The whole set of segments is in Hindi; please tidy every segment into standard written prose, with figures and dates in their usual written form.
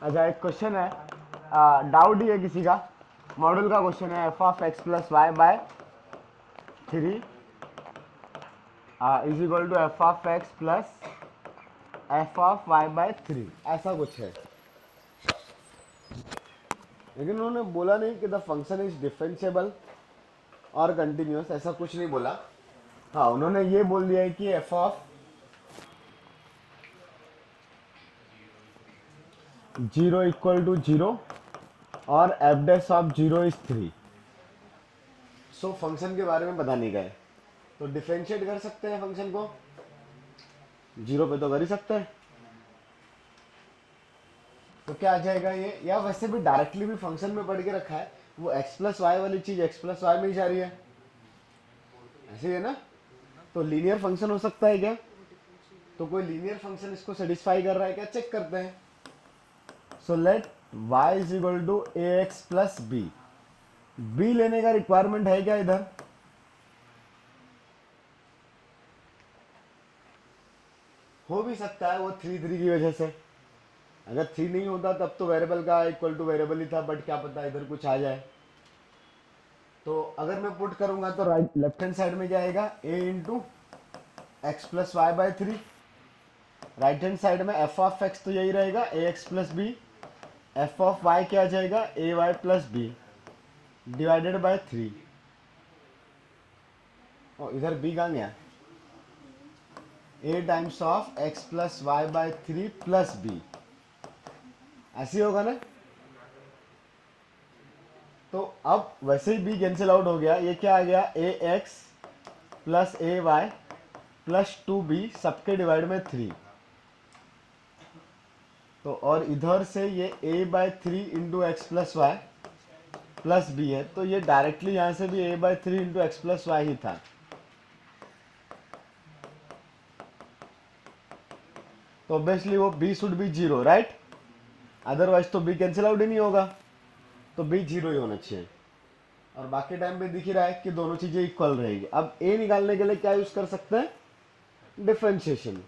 अच्छा एक क्वेश्चन है, डाउट ही है किसी का, मॉडल का क्वेश्चन है, f of x plus y by 3 is equal to f of x plus f of y by 3, ऐसा कुछ है। लेकिन उन्होंने बोला नहीं कि द फंक्शन इज डिफरेंशिएबल और कंटिन्यूअस, ऐसा कुछ नहीं बोला। हाँ उन्होंने ये बोल दिया है कि एफ ऑफ 0 इक्वल टू 0 और F dash of 0 is 3। So function के बारे में बता नहीं गए, तो डिफरेंशिएट कर सकते हैं फंक्शन को, 0 पे तो कर ही सकते हैं। तो क्या आ जाएगा ये, या वैसे भी डायरेक्टली भी फंक्शन में पढ़ के रखा है, वो एक्स प्लस वाई वाली चीज एक्स प्लस वाई में ही जा रही है, ऐसे ही है ना। तो लीनियर फंक्शन हो सकता है क्या, तो कोई लीनियर फंक्शन इसको सेटिस्फाई कर रहा है क्या, चेक करते हैं। So let y is equal to a x plus b, b लेने का रिक्वायरमेंट है क्या इधर, हो भी सकता है वो 3 की वजह से, अगर 3 नहीं होता तब तो वेरिएबल का इक्वल टू वेरिएबल ही था, बट क्या पता इधर कुछ आ जाए। तो अगर मैं पुट करूंगा तो राइट लेफ्ट हैंड साइड में क्या आएगा, a into x plus y by 3, right hand side में एफ ऑफ एक्स तो यही रहेगा a x plus b, f of y क्या आ जाएगा a y plus b divided by 3। और इधर बी कहाँ गया, a times of x plus y by 3 plus b, ऐसे होगा ना। तो अब वैसे ही b कैंसिल आउट हो गया, ये क्या आ गया ए एक्स प्लस ए वाई प्लस 2b सबके डिवाइड में 3। तो और इधर से ये a by 3 into x plus y plus b है, तो ये डायरेक्टली यहां से भी a by 3 into x plus y ही था। तो ऑब्वियसली वो b should be 0 right, otherwise तो b कैंसिल आउट ही नहीं होगा, तो b 0 ही होना चाहिए। और बाकी टाइम पे दिख ही रहा है कि दोनों चीजें इक्वल रहेगी। अब a निकालने के लिए क्या यूज कर सकते हैं, डिफरेंशिएशन।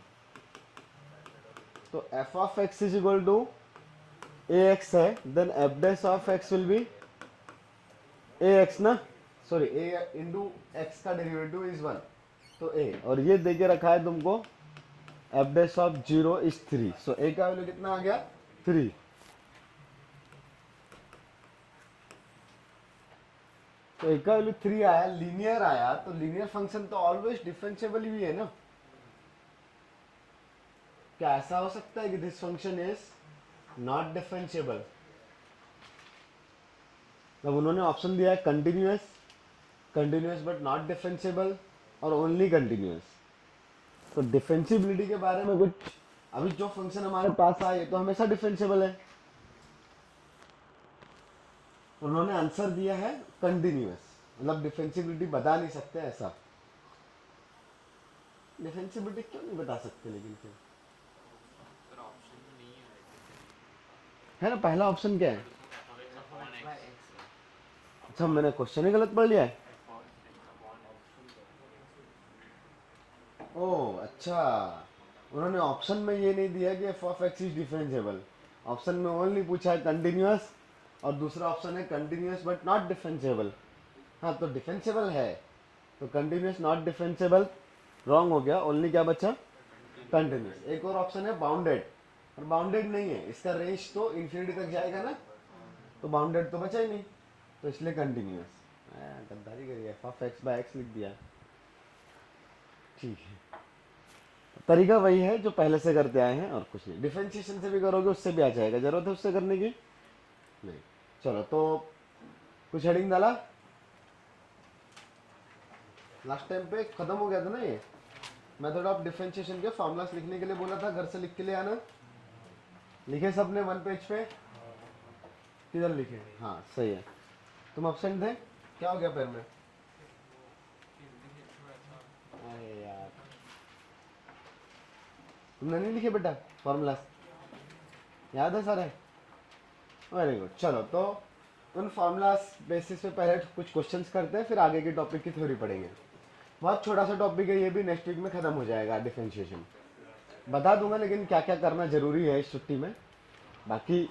तो f of x is equal to a x है, then f dash of x will be a x ना, सॉरी a इंटू एक्स का डेरिवेटिव इज 1, तो a, और ये दे के रखा है तुमको F dash of 0 is 3। So a का वैल्यू कितना आ गया 3। तो a का वैल्यू 3 आया, लीनियर आया, तो लीनियर फंक्शन तो ऑलवेज डिफरेंशिएबल ही है ना। क्या ऐसा हो सकता है कि this function is not differentiable, तब उन्होंने ऑप्शन दिया है continuous, continuous but not differentiable और ओनली कंटिन्यूअस। तो डिफरेंशिएबिलिटी के बारे में कुछ, अभी जो फंक्शन हमारे पास आए तो हमेशा डिफरेंशिएबल है, उन्होंने आंसर दिया है कंटिन्यूअस, मतलब डिफरेंशिएबिलिटी बता नहीं सकते ऐसा। डिफरेंशिएबिलिटी क्यों नहीं बता सकते, लेकिन फिर है ना, पहला ऑप्शन क्या है, अच्छा मैंने क्वेश्चन ही गलत पढ़ लिया है। ओह अच्छा, उन्होंने ऑप्शन में ये नहीं दिया कि F of x is differentiable, option में ओनली पूछा है कंटिन्यूअस, और दूसरा ऑप्शन है कंटिन्यूअस बट नॉट डिफरेंशिएबल। हाँ तो डिफरेंशिएबल है, तो कंटिन्यूअस नॉट डिफरेंशिएबल रॉन्ग हो गया, ओनली क्या बचा कंटिन्यूअस। एक और ऑप्शन है बाउंडेड, और बाउंडेड नहीं है, इसका रेंज तो इन्फिनिटी तक जाएगा ना, तो बाउंडेड तो बचा ही नहीं, तो इसलिए कंटिन्यूअस। गद्दारी करिए, f of x by x लिख दिया, ठीक है। तरीका वही है जो पहले से करते आए हैं और कुछ नहीं, डिफरेंशिएशन से भी करोगे उससे भी आ जाएगा, जरूरत है उससे करने की नहीं। चलो तो कुछ हेडिंग डाला, लास्ट टाइम पे खत्म हो गया था ना ये मेथड ऑफ डिफरेंशिएशन के फॉर्मूलास लिखने के लिए बोला था, घर से लिख के ले आना। लिखे सबने 1 पेज पे, किधर लिखे, हाँ सही है। तुम अपसेंट थे, क्या हो गया पैर में, अरे यार तुमने नहीं लिखे बेटा फॉर्मूलास, याद है सारे, वेरी गुड। चलो तो उन फॉर्मूलास बेसिस पे पहले कुछ क्वेश्चंस करते हैं, फिर आगे के टॉपिक की थ्योरी पढ़ेंगे। बहुत छोटा सा टॉपिक है ये भी, नेक्स्ट वीक में खत्म हो जाएगा डिफरेंशिएशन, बता दूंगा लेकिन क्या क्या करना जरूरी है इस छुट्टी में, बाकी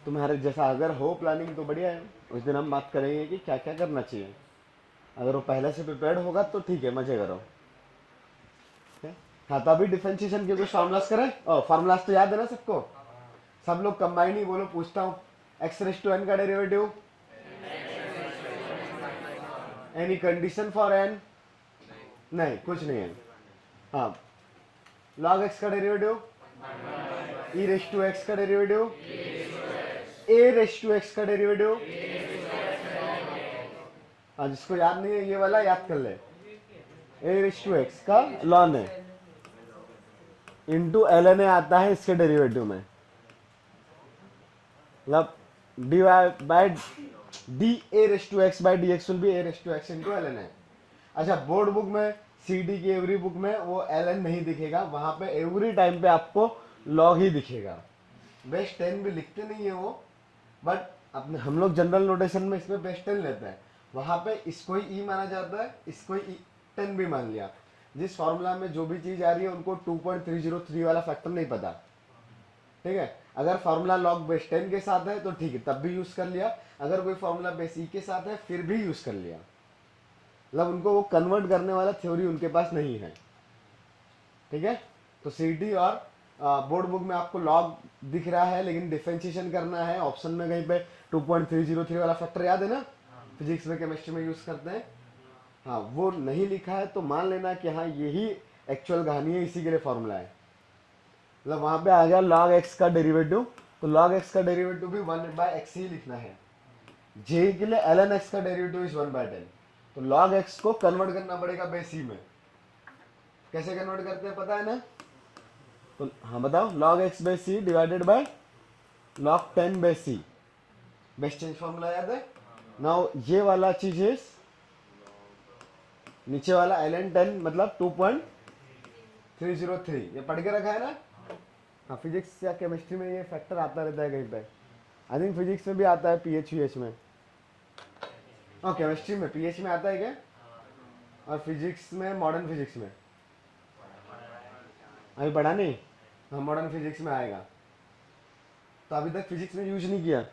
तुम्हारे जैसा अगर हो प्लानिंग तो बढ़िया है, उस दिन हम बात करेंगे कि क्या क्या करना चाहिए। अगर वो पहले से प्रिपेयर्ड होगा तो ठीक है, मजे करो। ठीक है? हाँ, तो अभी डिफरेंशिएशन के कुछ फार्मूलाज करें। फार्मूलाज तो याद है ना सबको? सब लोग कंबाइन ही बोलो, पूछता हूँ। एक्स रेस टू एन का derivative, any condition for n? नहीं, कुछ नहीं है। हाँ, लॉग एक्स का derivative, e raise to x का derivative, a raise to x का डेरिवेटिव। हाँ, जिसको याद नहीं है ये वाला याद कर ले। ए रेस टू एक्स का लॉन है इंटू एल एन ए आता है इसके डेरिवेटिव में, मतलब d by d a raise to x by d x will be a raise to x into l n a. अच्छा, बोर्ड बुक में, सी डी की एवरी बुक में वो एल एन नहीं दिखेगा, वहां पे एवरी टाइम पे आपको लॉग ही दिखेगा। बेस 10 भी लिखते नहीं है वो, बट अपने हम लोग जनरल नोटेशन में इसमें बेस 10 लेते हैं। वहां पे इसको ही ई माना जाता है, इसको ही 10 भी मान लिया। जिस फॉर्मूला में जो भी चीज आ रही है उनको 2.303 वाला फैक्टर नहीं पता, ठीक है। अगर फॉर्मूला लॉग बेस 10 के साथ है तो ठीक है, तब भी यूज कर लिया। अगर कोई फॉर्मूला बेस ई के साथ है फिर भी यूज कर लिया, मतलब उनको वो कन्वर्ट करने वाला थ्योरी उनके पास नहीं है, ठीक है। तो सीटी और बोर्ड बुक में आपको लॉग दिख रहा है, लेकिन डिफरेंशिएशन करना है ऑप्शन में कहीं पे 2.303 वाला फैक्टर याद है ना, फिजिक्स में केमिस्ट्री में यूज करते हैं। हाँ, वो नहीं लिखा है तो मान लेना कि हाँ यही एक्चुअल कहानी है, इसी के लिए फॉर्मूला है। मतलब वहां पे आ गया log x का डेरिवेटिव, तो log x का डेरिवेटिव भी 1/x ही लिखना है। जे के लिए ln x का डेरिवेटिव इज 1/10, तो log x को कन्वर्ट करना पड़ेगा बेस c में। कैसे कन्वर्ट करते हैं पता है ना? तो हाँ बताओ, log x by c divided by log 10 by c, base change formula याद है? नाउ ये वाला चीज है, नीचे वाला ln 10 मतलब 2.303, ये पढ़ के रखा है ना? हाँ, फिजिक्स या केमिस्ट्री में ये फैक्टर आता रहता है कहीं पे। आई थिंक फिजिक्स में भी आता है, पीएच वीएच में। हाँ, केमिस्ट्री में पीएच में आता है क्या? और फिजिक्स में, मॉडर्न फिजिक्स में अभी पढ़ा नहीं? हाँ, मॉडर्न फिजिक्स में आएगा। तो अभी तक फिजिक्स में यूज नहीं किया?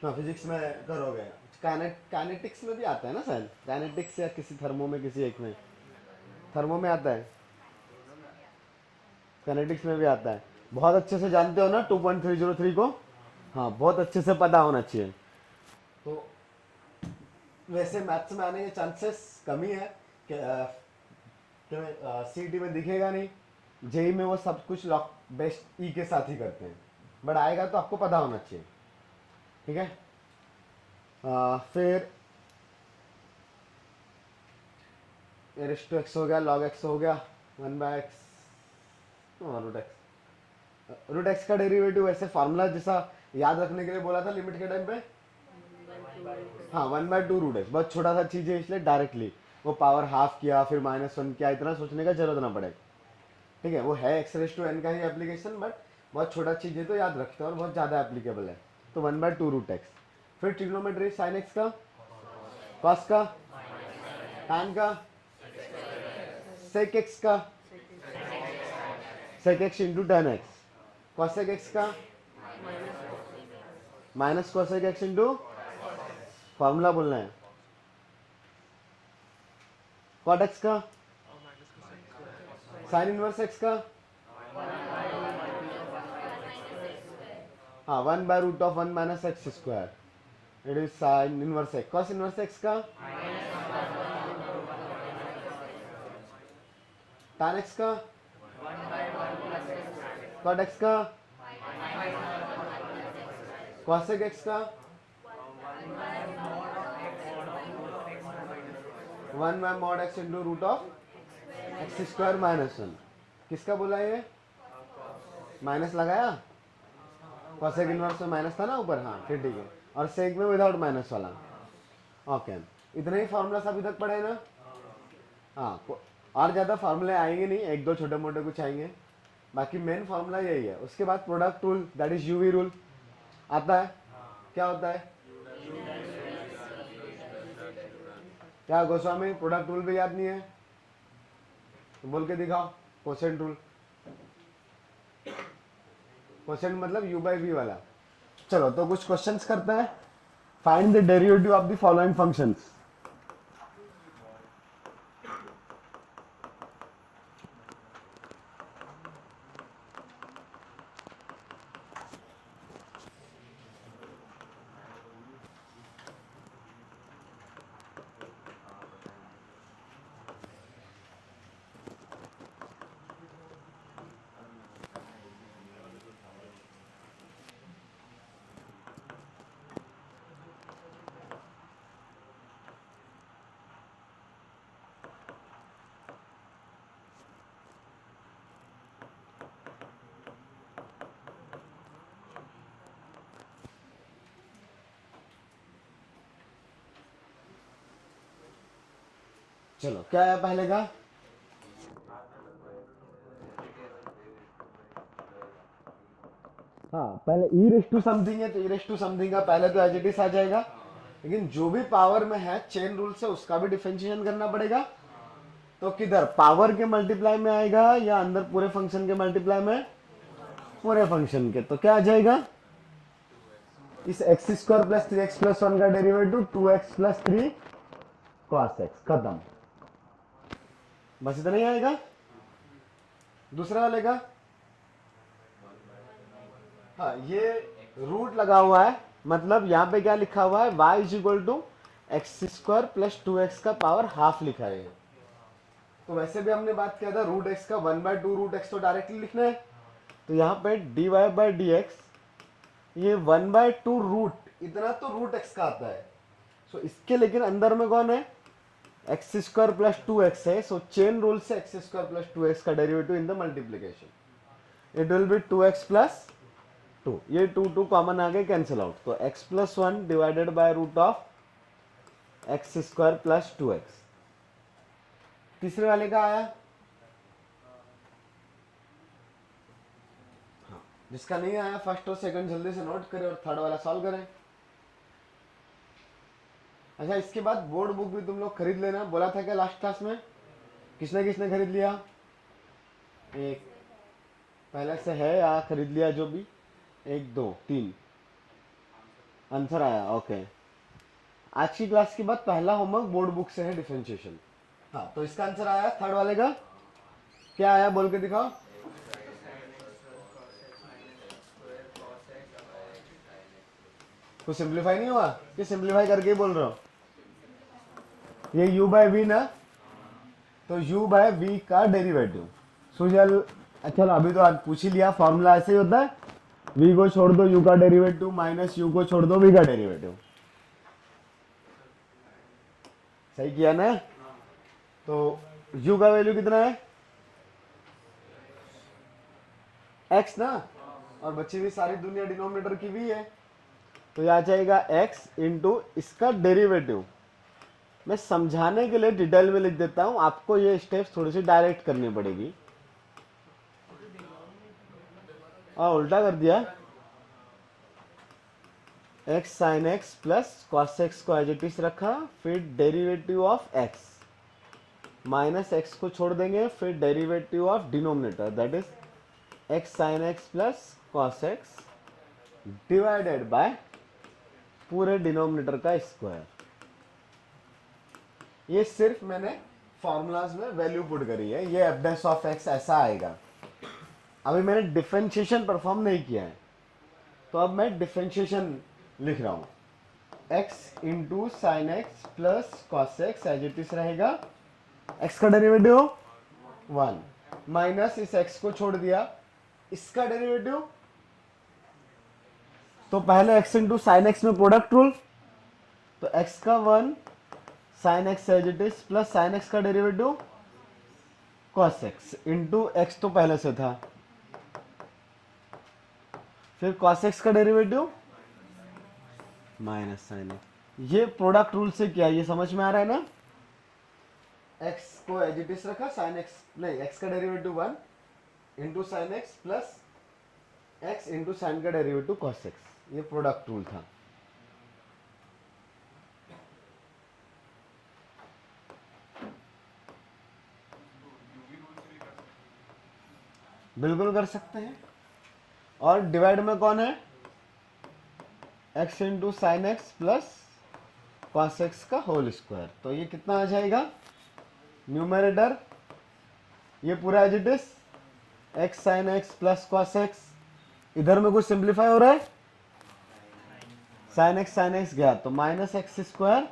हाँ, फिजिक्स में करोगे। काइनेटिक्स में भी आता है ना शायद, काइनेटिक्स या किसी थर्मो में, किसी एक में, थर्मो में आता है, काइनेटिक्स में भी आता है। बहुत अच्छे से जानते हो ना 2.303 को? हाँ, बहुत अच्छे से पता होना चाहिए। तो वैसे मैथ्स में आने के चांसेस कम ही है कि सीटी में दिखेगा नहीं, जेई में वो सब कुछ लॉक बेस्ट ई के साथ ही करते हैं, बट आएगा तो आपको पता होना चाहिए, ठीक है। फिर एरिस्टो एक्स हो गया, लॉग एक्स हो गया, 1/x, रूट एक्स का डेरिवेटिव ऐसे फार्मूला जैसा याद रखने के लिए बोला था लिमिट के टाइम पे। हाँ, 1/2 रूट एक्स, बहुत छोटा सा चीज है, इसलिए डायरेक्टली वो पावर हाफ किया फिर -1 किया, इतना सोचने का जरूरत ना पड़े, ठीक है। वो है एक्स रेस टू एन का ही एप्लीकेशन, बट बहुत छोटा चीज है तो याद रखते हैं और बहुत ज्यादा एप्लीकेबल है। तो 1/2 रूट एक्स। फिर ट्रिग्नोमेट्री, साइन एक्स का, कॉस का, tan का, सेक एक्स का, sec x into tan x, cosec x का, minus cosec x into, formula बोलना है, कॉट एक्स का, साइन इनवर्स एक्स का, हाँ 1/√1 minus x square, it is sine inverse x, cos inverse x का, tan एक्स का, कॉट एक्स का, कॉसेक एक्स का, 1/mod x into root of x square -1। किसका बोला ये? माइनस लगाया, कॉसेक इनवर्स में माइनस था ना ऊपर, हाँ फिर ठीक है। और सेक में विदाउट माइनस वाला, ओके। इतने ही फॉर्मूलास अभी तक पढ़े ना? हाँ, और ज़्यादा फार्मूले आएंगे नहीं, एक दो छोटे मोटे कुछ आएंगे, बाकी मेन फार्मूला यही है। उसके बाद product rule, that is UV rule आता है। क्या होता है? क्या गोस्वामी, प्रोडक्ट रूल भी याद नहीं है? तो बोल के दिखाओ, क्वेश्चन रूल। क्वेश्चन मतलब u बाई वी वाला। चलो तो कुछ क्वेश्चंस करते हैं। Find the derivative of the following functions. चलो क्या है पहले का? हाँ, पहले ई रेस टू समथिंग है तो ई रेस टू समथिंग का पहले तो एज इट इज आ जाएगा, लेकिन जो भी पावर में है चेन रूल से उसका भी डिफरेंशिएशन करना पड़ेगा। तो किधर पावर के मल्टीप्लाई में आएगा या अंदर पूरे फंक्शन के मल्टीप्लाई में? पूरे फंक्शन के। तो क्या आ जाएगा? इस x square plus 3x plus 1 का derivative 2x plus 3 cos x, खत्म। बस इतना ही आएगा। दूसरा वाले का, हाँ ये रूट लगा हुआ है, मतलब यहाँ पे क्या लिखा हुआ है? y is equal to x square plus 2x का पावर हाफ लिखा है। तो वैसे भी हमने बात किया था रूट एक्स का 1/2 रूट एक्स तो डायरेक्टली लिखना है। तो यहाँ पे dy बाई डी एक्स, ये 1/2 रूट, इतना तो रूट एक्स का आता है। सो इसके लेकिन अंदर में कौन है? एक्स स्क्वायर प्लस 2x है। सो चेन रूल से एक्स स्क्वायर प्लस 2x का derivative in the multiplication it will be 2x plus 2। ये 2 कॉमन आ गए, कैंसिल आउट। तो x plus 1 divided by root of x square plus 2x। तीसरे वाले का आया, हाँ जिसका नहीं आया फर्स्ट और सेकंड जल्दी से नोट करें और थर्ड वाला सॉल्व करें। अच्छा इसके बाद बोर्ड बुक भी तुम लोग खरीद लेना, बोला था क्या लास्ट क्लास में? किसने किसने खरीद लिया? एक पहले से है या खरीद लिया? जो भी 1 2 3 आंसर आया, ओके। आज की क्लास के बाद पहला होमवर्क बोर्ड बुक से है, डिफरेंशिएशन। हाँ तो इसका आंसर आया थर्ड वाले का। क्या आया बोल के दिखाओ। कुछ सिंप्लीफाई नहीं हुआ कि सिंप्लीफाई करके ही बोल रहा हूँ? ये u बाय वी ना, तो u बाय वी का डेरिवेटिव सुजल। अच्छा अभी तो आज पूछ ही लिया, फॉर्मूला ऐसे ही होता है, v को छोड़ दो u का डेरिवेटिव माइनस u को छोड़ दो v का डेरिवेटिव। सही किया ना? तो u का वैल्यू कितना है? x ना, और बची हुई सारी दुनिया डिनोमिनेटर की v है। तो यह आ जाएगा x इंटू इसका डेरिवेटिव। मैं समझाने के लिए डिटेल में लिख देता हूं, आपको ये स्टेप्स थोड़ी सी डायरेक्ट करनी पड़ेगी। उल्टा कर दिया। x sine x plus cos x को एज इट इज रखा, फिर derivative of x minus x को छोड़ देंगे, फिर derivative of denominator that is x sine x plus cos x divided by पूरे डिनोमिनेटर का स्क्वायर। ये सिर्फ मैंने फॉर्मूलाज में वैल्यू पुट करी है, ये एफ डैश ऑफ एक्स ऐसा आएगा। अभी मैंने डिफरेंशिएशन परफॉर्म नहीं किया है, तो अब मैं डिफरेंशिएशन लिख रहा हूं। x into sine x plus cos x as it is रहेगा, x का डेरिवेटिव 1 माइनस इस x को छोड़ दिया, इसका डेरिवेटिव। तो पहले x इंटू साइन एक्स में प्रोडक्ट रूल, तो x का 1 sine x as it is plus sine x का derivative cos x into x तो पहले से था, फिर कॉस एक्स का डेरिवेटिव माइनस साइन एक्स। ये प्रोडक्ट रूल से किया, ये समझ में आ रहा है ना? एक्स को एज इट इज रखा, साइन एक्स नहीं, एक्स का derivative 1 into sine x plus x into sine का डेरिवेटिव कॉस एक्स, ये प्रोडक्ट रूल था। बिल्कुल कर सकते हैं। और डिवाइड में कौन है, x into sine x plus cos x का होल स्क्वायर। तो ये कितना आ जाएगा, न्यूमरेटर ये पूरा as it is x sine x plus cos x, इधर में कुछ सिंप्लीफाई हो रहा है, साइन एक्स गया तो minus x square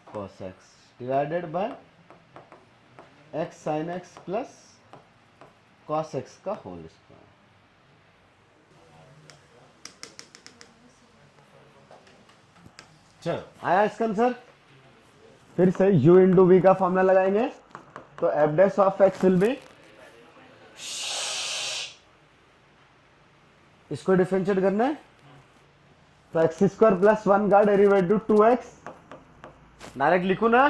cos x divided by x sine x plus cos x का होल स्क्वायर। चलो आया इसका आंसर। फिर से u इंटू वी का फॉर्मूला लगाएंगे, तो f dash of x will B, इसको डिफरेंशिएट करना है, तो एक्स स्क्वायर प्लस 1 का डेरिवेटिव 2x, डायरेक्ट लिखू ना,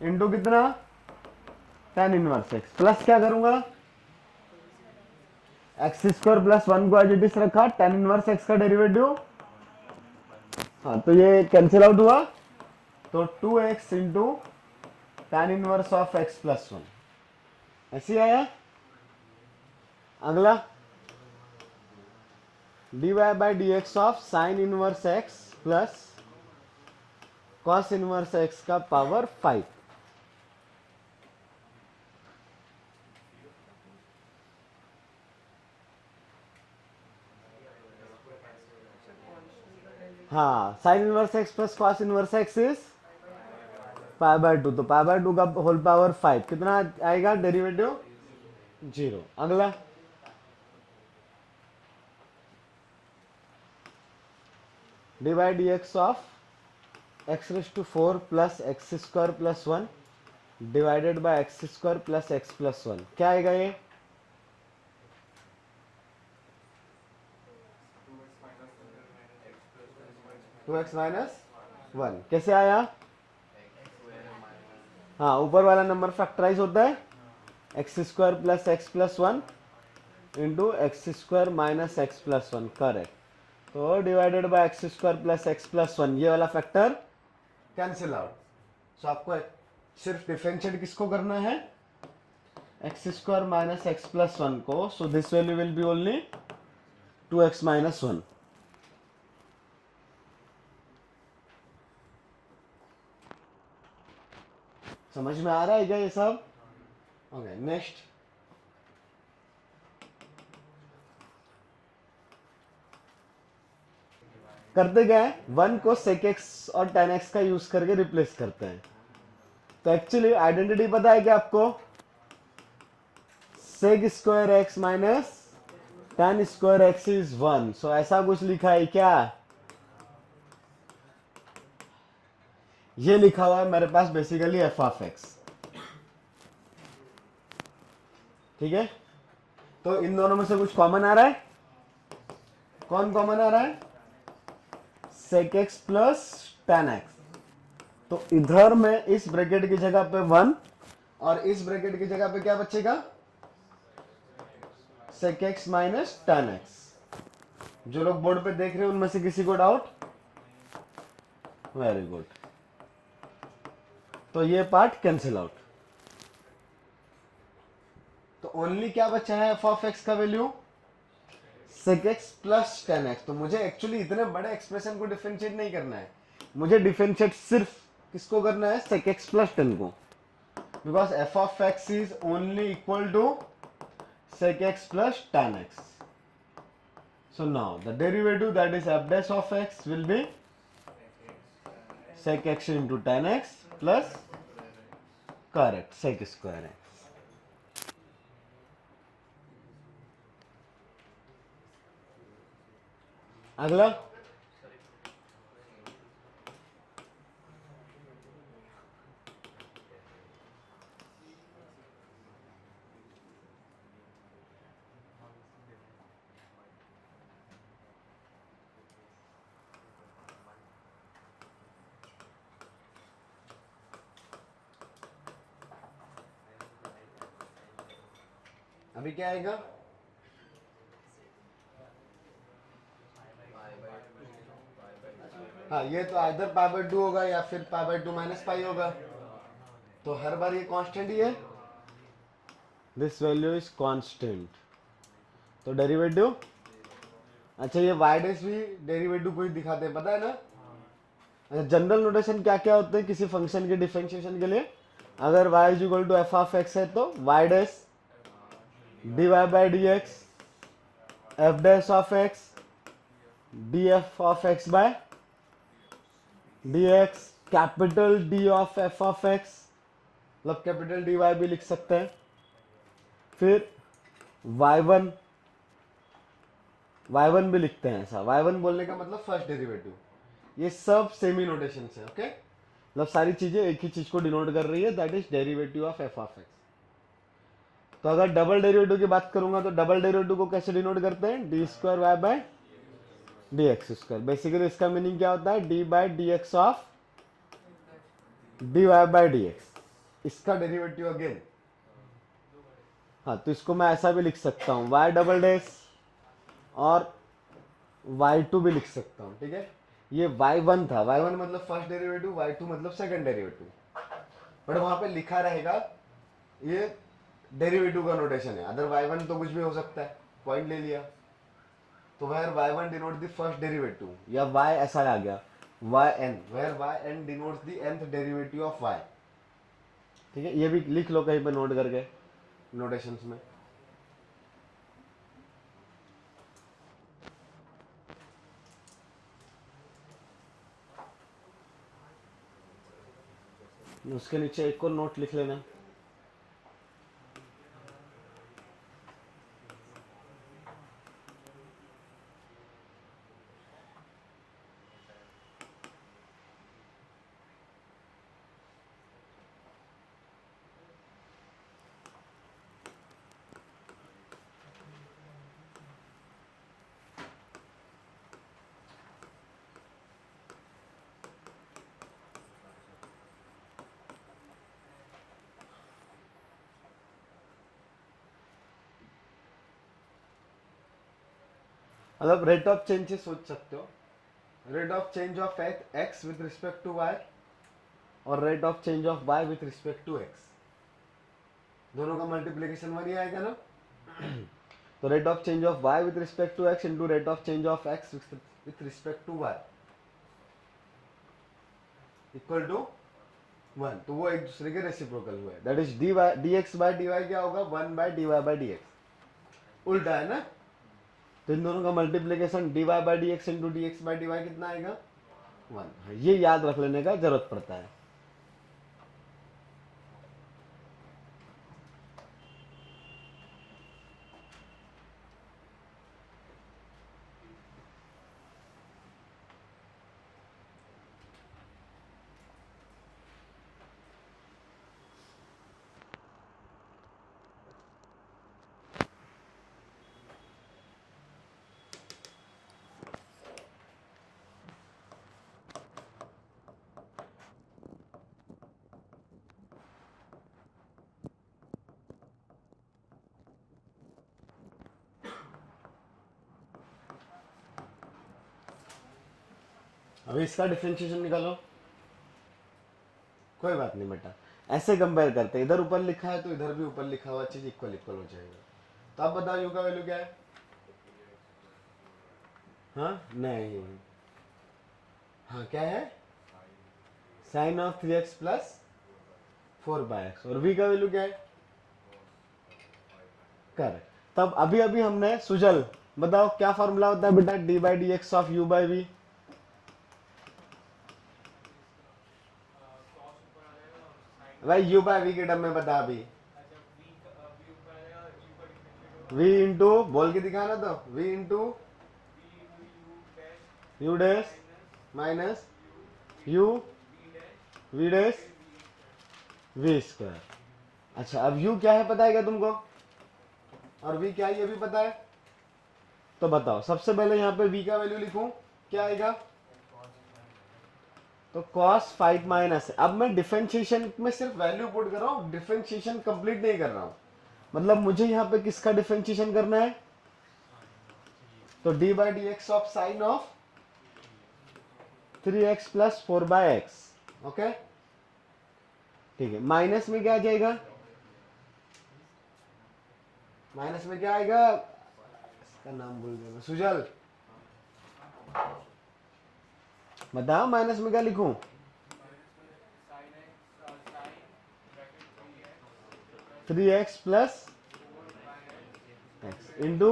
इंटू कितना tan इनवर्स x, प्लस क्या करूंगा, एक्स स्क्वायर प्लस 1 को एज इट इज रखा, tan इनवर्स x का डेरिवेटिव, हाँ तो ये कैंसिल आउट हुआ, तो 2x into tan inverse of x plus 1, ऐसे आया। अगला dy by d x of sine inverse x plus cos inverse x का पावर 5। हाँ sine inverse x plus cos inverse x is pi by 2, तो पाई बाय 2 का होल पावर 5, कितना आएगा डेरिवेटिव 0। अगला d by d x of x raise to 4 plus x square plus 1 divided by x square plus x plus 1, क्या आएगा ये, टू एक्स माइनस 1, कैसे आया, हाँ ऊपर वाला नंबर फैक्टराइज होता है, x square plus x plus 1 into x square minus x plus 1, correct. तो divided by x square plus x plus 1, ये वाला फैक्टर कैंसिल आउट। सो आपको सिर्फ डिफरेंशिएट किसको करना है, x square minus x plus 1 को, so this value will B only 2x minus 1। समझ में आ रहा है क्या ये सब, ओके नेक्स्ट। करते क्या है, 1 को sec x और tan x का यूज करके रिप्लेस करते हैं। तो एक्चुअली आइडेंटिटी पता है क्या आपको, sec square x minus tan square x is 1, सो ऐसा कुछ लिखा है क्या, ये लिखा हुआ है मेरे पास बेसिकली f ऑफ x, ठीक है। तो इन दोनों में से कुछ कॉमन आ रहा है, कौन कॉमन आ रहा है, sec x plus tan x, तो इधर में इस ब्रैकेट की जगह पे 1 और इस ब्रैकेट की जगह पे क्या बचेगा, sec x minus tan x। जो लोग बोर्ड पे देख रहे हैं उनमें से किसी को डाउट, वेरी गुड, तो ये पार्ट कैंसिल आउट। तो ओनली क्या बचा है f ऑफ x का value, sec x plus tan x। तो मुझे एक्चुअली इतने बड़े एक्सप्रेशन को डिफरेंशिएट नहीं करना है, मुझे डिफरेंशिएट सिर्फ किसको करना है, sec x प्लस tan को, because f of x is only equal to sec x plus tan x। So now the derivative that is f dash of x will be sec x into tan x plus, correct, sec square x। अगला अभी क्या आएगा, हाँ ये तो इधर पाई बाय 2 होगा या फिर पाई बाय 2 माइनस पाई होगा, तो हर बार ये कांस्टेंट ही है, दिस वैल्यू इज कांस्टेंट। तो डेरिवेटिव, अच्छा ये वाई डैश भी डेरिवेटिव को ही दिखाते हैं, पता है ना। अच्छा जनरल नोटेशन क्या क्या होते हैं किसी फंक्शन के डिफरेंशिएशन के लिए, अगर y is equal to f of x है तो y dash d y by d x f dash of x d f of x by d x, capital D of f of x, मतलब कैपिटल डी वाई भी लिख सकते हैं। फिर y1 y1 भी लिखते हैं, ऐसा y1 बोलने का मतलब फर्स्ट डेरिवेटिव। ये सब सेमी नोटेशन है, ओके, मतलब सारी चीजें एक ही चीज को डिनोट कर रही है, that is derivative of f of x. तो अगर डबल डेरिवेटिव की बात करूंगा तो डबल डेरिवेटिव को कैसे डिनोट करते हैं, d square y by d x square. Basically इसका मीनिंग क्या होता है, d by d x of d y by d x, इसका डेरिवेटिव अगेन। हाँ तो इसको मैं ऐसा भी लिख सकता हूँ y डबल डैश और y2 भी लिख सकता हूँ, ठीक है। ये y1 था, y1 मतलब फर्स्ट डेरिवेटिव, y2 मतलब सेकंड डेरिवेटिव, बट वहां पे लिखा रहेगा ये डेरिवेटिव का नोटेशन है, अदर y1 तो कुछ भी हो सकता है, पॉइंट ले लिया। तो where y1 denote the first derivative, या y ऐसा आ गया yn, where yn denotes the nth derivative of y, ठीक है। ये भी लिख लो कहीं पे नोट करके नोटेशंस में। उसके नीचे एक और नोट लिख लेना। मतलब रेट ऑफ चेंज से सोच सकते हो, rate of change of x with respect to y और rate of change of y with respect to x, दोनों का मल्टीप्लीकेशन वही आएगा ना। तो rate of change of y with respect to x into rate of change of x with respect to y equal to 1, तो वो एक दूसरे के रेसिप्रोकल हुए, that is d x by d y क्या होगा, 1 by d y by d x, उल्टा है ना। तो इन दोनों का multiplication d y by d x into d x by d y कितना आएगा, 1। ये याद रख लेने का जरूरत पड़ता है। अभी इसका डिफरेंशिएशन निकालो, कोई बात नहीं बेटा, ऐसे कंपेयर करते, इधर ऊपर लिखा है तो इधर भी ऊपर लिखा हुआ चीज इक्वल इक्वल हो जाएगा। तो आप बताओ यू का वैल्यू क्या है, हाँ नहीं, हाँ क्या है, sign of 3x plus 4/x, और v का वैल्यू क्या है, करेक्ट। तब अभी अभी हमने सुजल, बताओ क्या फॉर्मूला होता है बेटा, d by d x of u by v, भाई यू बाय वी के टर्म में बता अभी, वी इंटू बोल के दिखाना, तो v into u dash minus u v dash v square. अच्छा अब यू क्या है पता है क्या तुमको, और वी क्या है ये भी पता है, तो बताओ सबसे पहले यहाँ पे वी का वैल्यू लिखूं, क्या आएगा, तो cos 5 माइनस। अब मैं डिफरेंशिएशन में सिर्फ वैल्यू पुट कर रहा हूँ, डिफरेंशिएशन कंप्लीट नहीं कर रहा हूँ, मतलब मुझे यहाँ पे किसका डिफरेंशिएशन करना है, तो D by d x of sine of 3x plus 4/x, okay ठीक है। माइनस में क्या आ जाएगा, माइनस में क्या आएगा, का नाम भूल गया मैं, सुजल बताओ माइनस में क्या लिखूं? Three x plus x into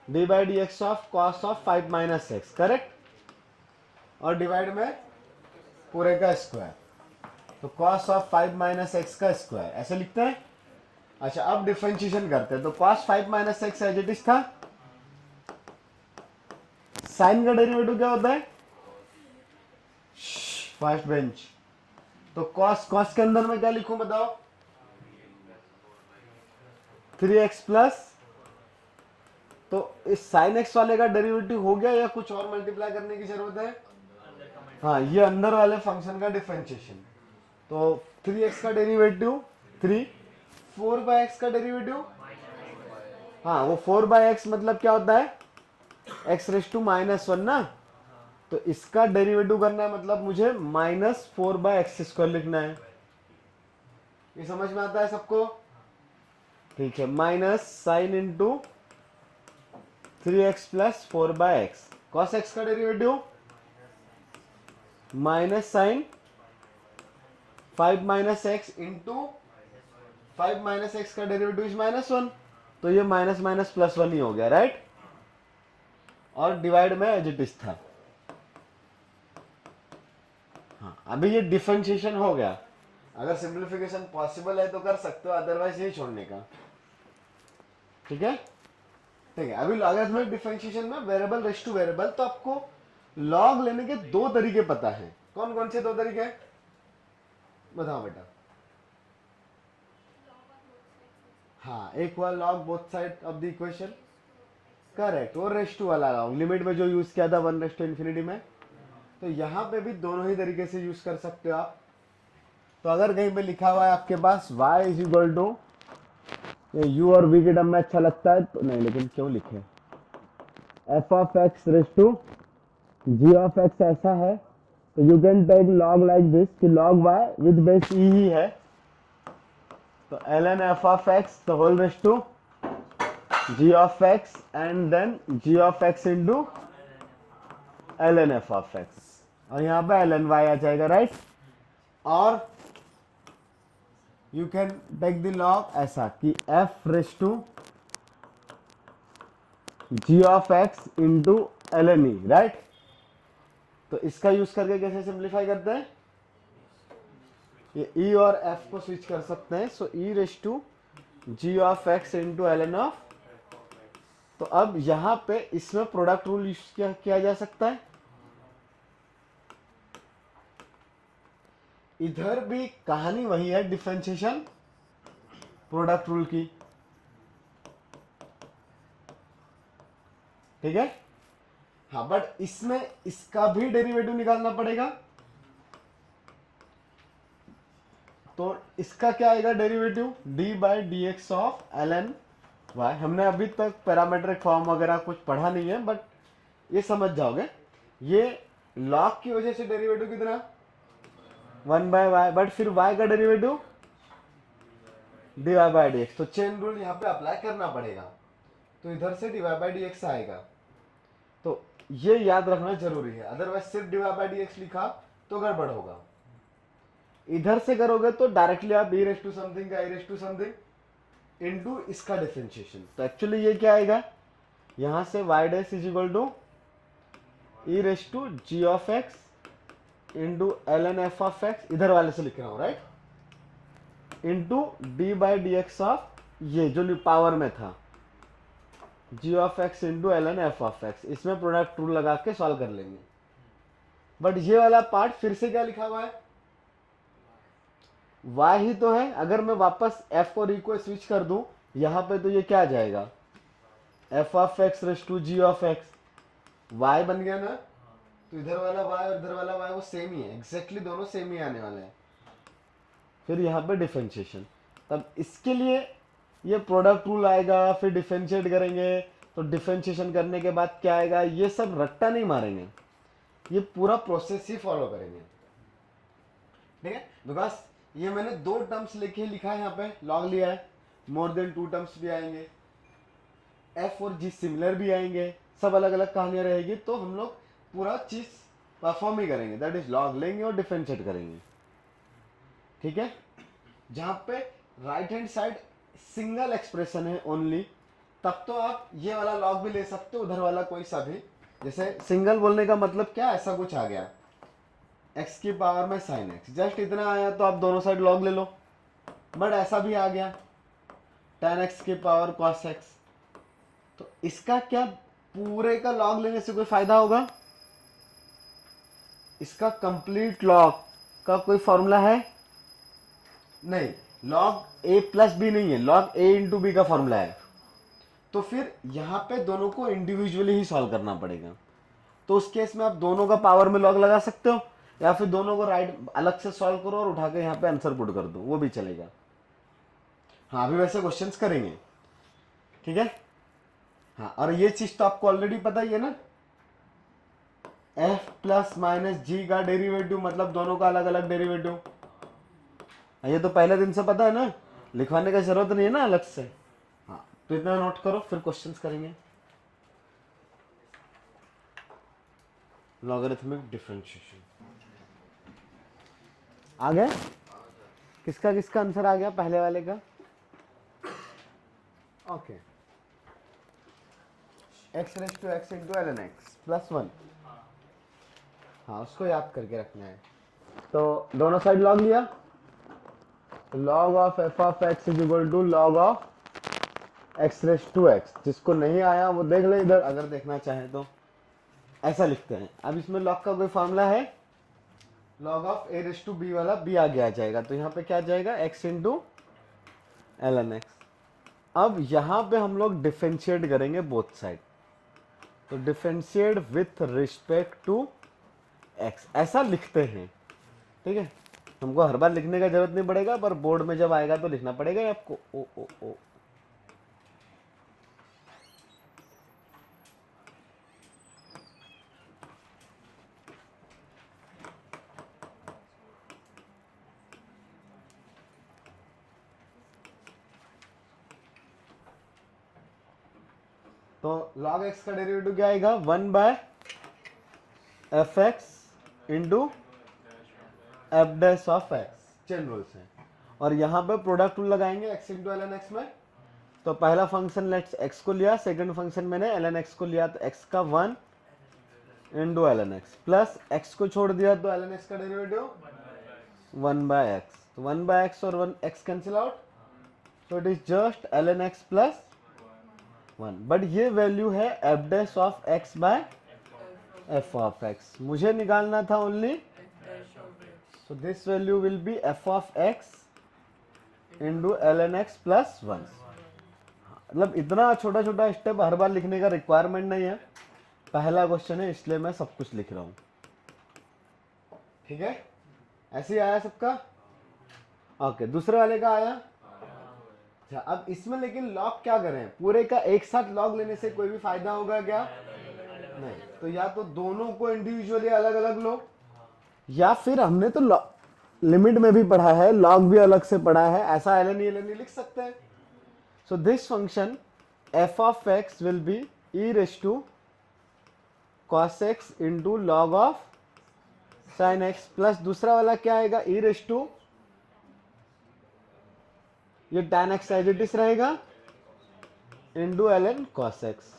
d by d x of cos of 5 minus x, correct. और डिवाइड में पूरे का स्क्वायर, तो कॉस ऑफ 5 माइनस एक्स का स्क्वायर, ऐसे लिखते हैं। अच्छा अब डिफरेंशिएशन करते हैं, तो cos 5 minus x as it is था। साइन का डेरिवेटिव क्या होता है? First bench. तो कॉस, कॉस के अंदर में क्या लिखूं बताओ? 3x प्लस, तो इस साइन एक्स वाले का डेरिवेटिव हो गया या कुछ और मल्टीप्लाई करने की जरूरत है? हाँ, ये अंदर वाले फंक्शन का डिफरेंशिएशन। तो 3x का डेरिवेटिव 3, 4/x का डेरिवेटिव, हाँ वो 4/x मतलब क्या होता है? x⁻⁻1 ना। तो इसका डेरिवेटिव करना है मतलब मुझे -4/x² लिखना है। ये समझ में आता है सबको? ठीक है, minus sine into 3x plus 4/x, cos x का derivative minus sine 5 minus x into 5 minus x का डेरिवेटिव इज -1, तो ये माइनस माइनस प्लस 1 ही हो गया, राइट। और डिवाइड में एज इट इज था। हाँ, अभी ये डिफरेंशिएशन हो गया। अगर सिंप्लीफिकेशन पॉसिबल है तो कर सकते हो, अदरवाइज यही छोड़ने का। ठीक है, ठीक है। अभी लॉगरिथमिक डिफरेंशिएशन में वेरिएबल रेस टू वेरिएबल, तो आपको लॉग लेने के दो तरीके पता है। कौन कौन से दो तरीके? बताओ बेटा। हाँ, एक हुआ log both side of the equation, correct. और रेस टू वाला लॉग लिमिट में जो यूज किया था 1/∞ में, तो यहाँ पे भी दोनों ही तरीके से यूज कर सकते हो आप। तो अगर कहीं पे लिखा हुआ है आपके पास y is equal to, u और v के टर्म में अच्छा लगता है तो नहीं, लेकिन क्यों लिखे f of x raise to g of x ऐसा है, तो you can take log like this कि log y with base e ही है, तो ln f of x the whole raise to g of x and then g of x into ln f of x, और यहाँ पे ln y आ जाएगा, राइट। और you can take the log ऐसा कि f raise to g of x into ln e, right. तो इसका यूज करके कैसे सिंप्लीफाई करते हैं? ये e और f को स्विच कर सकते हैं, so e raise to g of x into ln of. तो अब यहां पे इसमें प्रोडक्ट रूल यूज किया जा सकता है। इधर भी कहानी वही है, डिफरेंशिएशन प्रोडक्ट रूल की। ठीक है, हाँ, बट इसमें इसका भी डेरिवेटिव निकालना पड़ेगा। तो इसका क्या आएगा derivative? D by d x of ln y। हमने अभी तक पैरामेट्रिक फॉर्म वगैरह कुछ पढ़ा नहीं है, बट ये समझ जाओगे। ये लॉग की वजह से डेरिवेटिव कितना? 1/y, बट फिर y का derivative dy by d x. तो चेन रूल यहाँ पे अप्लाई करना पड़ेगा, तो इधर से dy बाई डी एक्स आएगा। तो ये याद रखना जरूरी है, अदरवाइज सिर्फ dy बाई डी एक्स लिखा तो गड़बड़ होगा। इधर से करोगे तो डायरेक्टली आप e रेस टू समथिंग का e raise to something into इसका डिफरेंशिएशन। तो एक्चुअली ये क्या आएगा? यहां से y dash is equal to e raise to g of x into ln f of x, इधर वाले से लिख रहा हूं, right, into d by d x of ये जो पावर में था g of x into ln f of x। इसमें प्रोडक्ट रूल लगा के सॉल्व कर लेंगे। बट ये वाला पार्ट फिर से क्या लिखा हुआ है? y ही तो है। अगर मैं वापस f और e को स्विच कर दूं यहां पे, तो ये क्या आ जाएगा? f of x raise to g of x, y बन गया ना। तो इधर वाला y और इधर वाला y वो सेम ही है, एग्जैक्टली दोनों सेम ही आने वाले हैं। फिर यहाँ पे डिफरेंशिएशन, तब इसके लिए ये प्रोडक्ट रूल आएगा, फिर डिफरेंशिएट करेंगे, तो डिफरेंशिएशन करने के बाद क्या आएगा? ये सब रट्टा नहीं मारेंगे, ये पूरा प्रोसेस ही फॉलो करेंगे। ठीक है, बिकॉज ये मैंने दो टर्म्स लेके लिखा है, यहाँ पे लॉग लिया है, मोर देन 2 टर्म्स भी आएंगे। एफ और जी सिमिलर भी आएंगे, सब अलग अलग कहानियां रहेगी, तो हम लोग पूरा चीज परफॉर्म ही करेंगे, दैट इज लॉग लेंगे और डिफरेंशिएट करेंगे। ठीक है, जहां पे right hand side single expression है ओनली, तब तो आप ये वाला लॉग भी ले सकते हो, उधर वाला कोई सा भी। जैसे सिंगल बोलने का मतलब क्या, ऐसा कुछ आ गया एक्स की पावर में साइन एक्स, जस्ट इतना आया तो आप दोनों साइड लॉग ले लो। बट ऐसा भी आ गया tan एक्स की पावर cos एक्स, तो इसका क्या पूरे का लॉग लेने से कोई फायदा होगा? इसका कंप्लीट लॉग का कोई फॉर्मूला है नहीं, लॉग ए प्लस बी नहीं है, लॉग ए इंटू बी का फॉर्मूला है। तो फिर यहाँ पे दोनों को इंडिविजुअली ही सॉल्व करना पड़ेगा। तो उस केस में आप दोनों का पावर में लॉग लगा सकते हो, या फिर दोनों को राइट अलग से सॉल्व करो और उठा के यहाँ पे आंसर पुट कर दो, वो भी चलेगा। हाँ, अभी वैसे क्वेश्चंस करेंगे, ठीक है। हाँ, और ये चीज तो आपको ऑलरेडी पता ही है ना, एफ प्लस माइनस जी का डेरिवेटिव मतलब दोनों का अलग अलग डेरिवेटिव, ये तो पहले दिन से पता है ना, लिखवाने का जरूरत नहीं है ना अलग से। हाँ, तो इतना नोट करो, फिर क्वेश्चंस करेंगे। लॉगरिथमिक डिफरेंशिएशन आ गया, किसका किसका आंसर आ गया पहले वाले का? Okay, x raise to x into l n x plus one, हाँ उसको याद करके रखना है। तो दोनों साइड लॉग लिया, log of f of x is equal to log of x raise to x. जिसको नहीं आया वो देख ले इधर, अगर देखना चाहे तो ऐसा लिखते हैं। अब इसमें लॉग का कोई फॉर्मूला है, log of a raise to b वाला बी आगे आ जाएगा, तो यहाँ पे क्या आ जाएगा x into l n x. अब यहाँ पे हम लोग डिफरेंशिएट करेंगे बोथ साइड, तो differentiate with respect to x ऐसा लिखते हैं, ठीक है। हमको हर बार लिखने का जरूरत नहीं पड़ेगा, पर बोर्ड में जब आएगा तो लिखना पड़ेगा आपको। ओ ओ ओ तो log x का डेरिवेटिव क्या आएगा, 1 by f x into f dash of x, chain rules है। और यहाँ पे प्रोडक्ट रूल लगाएंगे x into l n x में। तो पहला फंक्शन लेट्स x को लिया, सेकंड फंक्शन मैंने एल एन एक्स को लिया, तो x का 1 into l n x plus x को छोड़ दिया तो एल एन एक्स का डेरिवेटिव 1 बाय एक्स, तो 1 बाय एक्स और 1 x cancel out, so it is just ln x plus 1, but ये वैल्यू है f dash of x by f of x, मुझे निकालना था only, so this value will be f of x into ln x plus 1। मतलब इतना छोटा छोटा स्टेप हर बार लिखने का रिक्वायरमेंट नहीं है, पहला क्वेश्चन है इसलिए मैं सब कुछ लिख रहा हूँ, ठीक है। ऐसे ही आया सबका, ओके। दूसरे वाले का आया, अच्छा। अब इसमें लेकिन लॉग क्या करें, पूरे का एक साथ लॉग लेने से कोई भी फायदा होगा क्या? नहीं, तो या तो दोनों को इंडिविजुअली अलग अलग लो, या फिर हमने तो लिमिट में भी पढ़ा है, लॉग भी अलग से पढ़ा है, ऐसा एल एन लिख सकते हैं। So this function f of x will be e raise to cos x into log of sine x, plus दूसरा वाला क्या आएगा, ई रेस टू, ये tan x as it is रहेगा into l n cos x.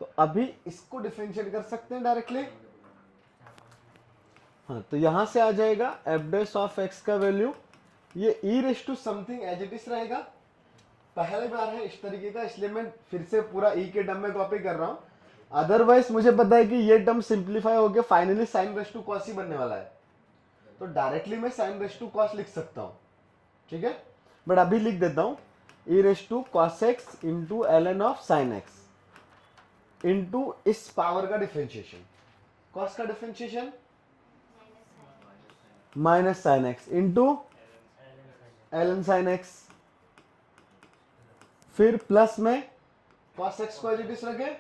तो अभी इसको डिफरेंशिएट कर सकते हैं डायरेक्टली, हाँ। तो यहां से आ जाएगा एफ डैश ऑफ एक्स का वैल्यू, ये e raise to something as it is रहेगा, पहली बार है इस तरीके का, इसलिए मैं फिर से पूरा ई के टर्म में कॉपी कर रहा हूं। अदरवाइज मुझे पता है कि ये टर्म सिंप्लीफाई होकर finally sine raise to cos ही बनने वाला है, तो डायरेक्टली मैं साइन रेस टू कॉस लिख सकता हूं, ठीक है। बट अभी लिख देता हूं e raise to cos x into l n of sine x into इस पावर का डिफरेंशिएशन, कॉस का differentiation minus sine x into l n sine x, फिर प्लस में कॉस एक्स को एज इट इज रखे,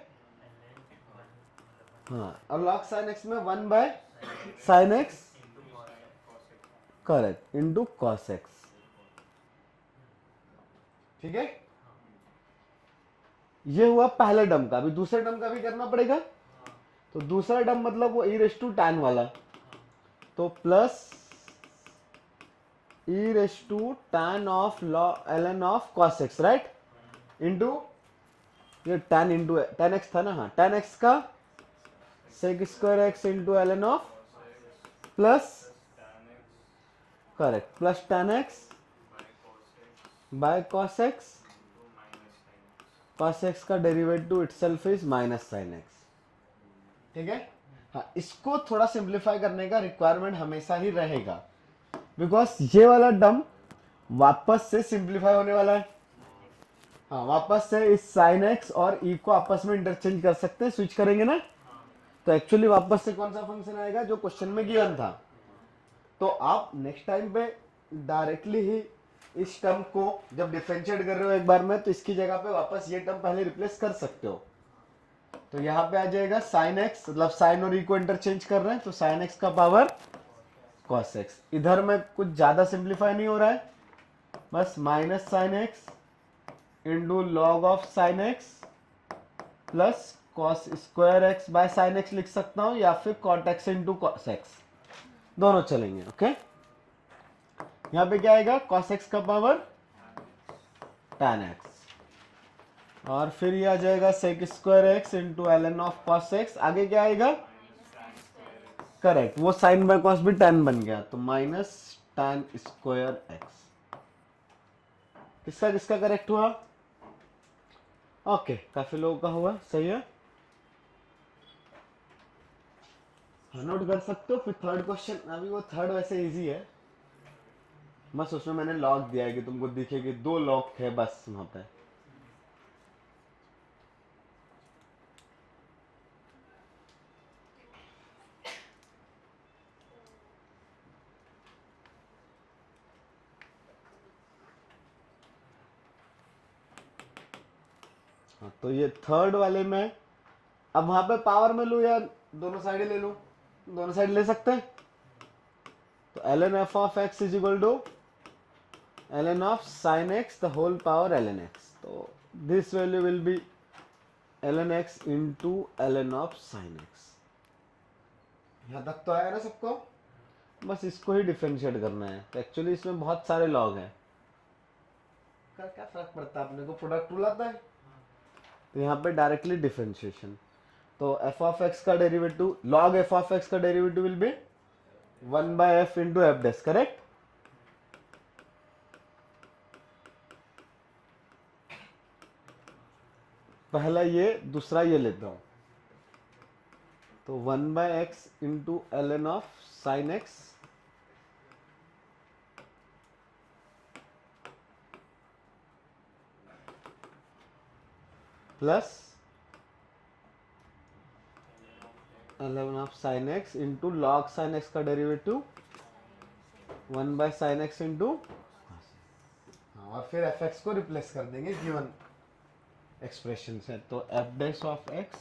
हाँ, और लॉग साइन एक्स में 1 by sine x, correct, into cos x, ठीक है। ये हुआ पहले टर्म का, अभी दूसरे टर्म का भी करना पड़ेगा। तो दूसरा टर्म मतलब वो e रेस टू tan वाला, तो plus e raise to tan of ln of cos x, right, into ये tan इंटू tan x था ना, हाँ tan x का sec square x into ln of plus, correct, plus tan x by cos x, cos x का derivative itself is minus sin x, ठीक है। हाँ, इसको थोड़ा सिंप्लीफाई करने का रिक्वायरमेंट हमेशा ही रहेगा, बिकॉज ये वाला टर्म वापस से सिंप्लीफाई होने वाला है। हाँ, वापस से इस sin x और e को आपस में इंटरचेंज कर सकते हैं, स्विच करेंगे ना, तो एक्चुअली वापस से कौन सा फंक्शन आएगा जो क्वेश्चन में गिवन था। तो आप नेक्स्ट टाइम पे डायरेक्टली ही इस टर्म को जब डिफरेंशिएट कर रहे हो एक बार में, तो इसकी जगह पे वापस ये टर्म पहले रिप्लेस कर सकते हो। तो यहाँ पे आ जाएगा sin x, मतलब sin और e को इंटरचेंज कर रहे हैं, तो sin x का पावर cos x। इधर में कुछ ज्यादा सिंप्लीफाई नहीं हो रहा है, बस minus sin x into log of sin x plus cos square x by sin x लिख सकता हूं, या फिर cot x into cos x, दोनों चलेंगे। ओके, यहाँ पे क्या आएगा, cos x का पावर tan x, और फिर ये आ जाएगा sec square x into ln of cos x। आगे क्या आएगा, करेक्ट, वो साइन बाय cos भी tan बन गया, तो माइनस tan स्क्वायर x। किसका किसका करेक्ट हुआ, ओके, काफी लोगों का हुआ, सही है, नोट कर सकते हो। फिर थर्ड क्वेश्चन, अभी वो थर्ड वैसे इजी है, बस उसमें मैंने लॉग दिया है कि तुमको दिखे कि 2 लॉग है बस वहां पे। हाँ, तो ये थर्ड वाले में अब वहां पे पावर में लूँ या दोनों साइड ले लूँ, दोनों साइड ले सकते हैं। तो ln f of x is equal to ln of sin x the whole power ln x, तो this value will be ln x into ln of sin x। यहाँ तक तो आया ना सबको, बस इसको ही डिफरेंशिएट करना है। तो एक्चुअली इसमें बहुत सारे लॉग हैं, क्या फर्क पड़ता है, अपने को प्रोडक्ट रूल आता है, तो यहाँ पे डायरेक्टली डिफरेंशिएशन। तो f ऑफ x का derivative, log f of x का derivative will be 1 by f into f dash, correct. पहला ये, दूसरा ये लेता हूं, तो 1 by x into ln of sine x plus ln of sine x into log sine x का derivative 1 by sine x into, और फिर एफ एक्स को रिप्लेस कर देंगे गिवन एक्सप्रेशन से। तो f dash of x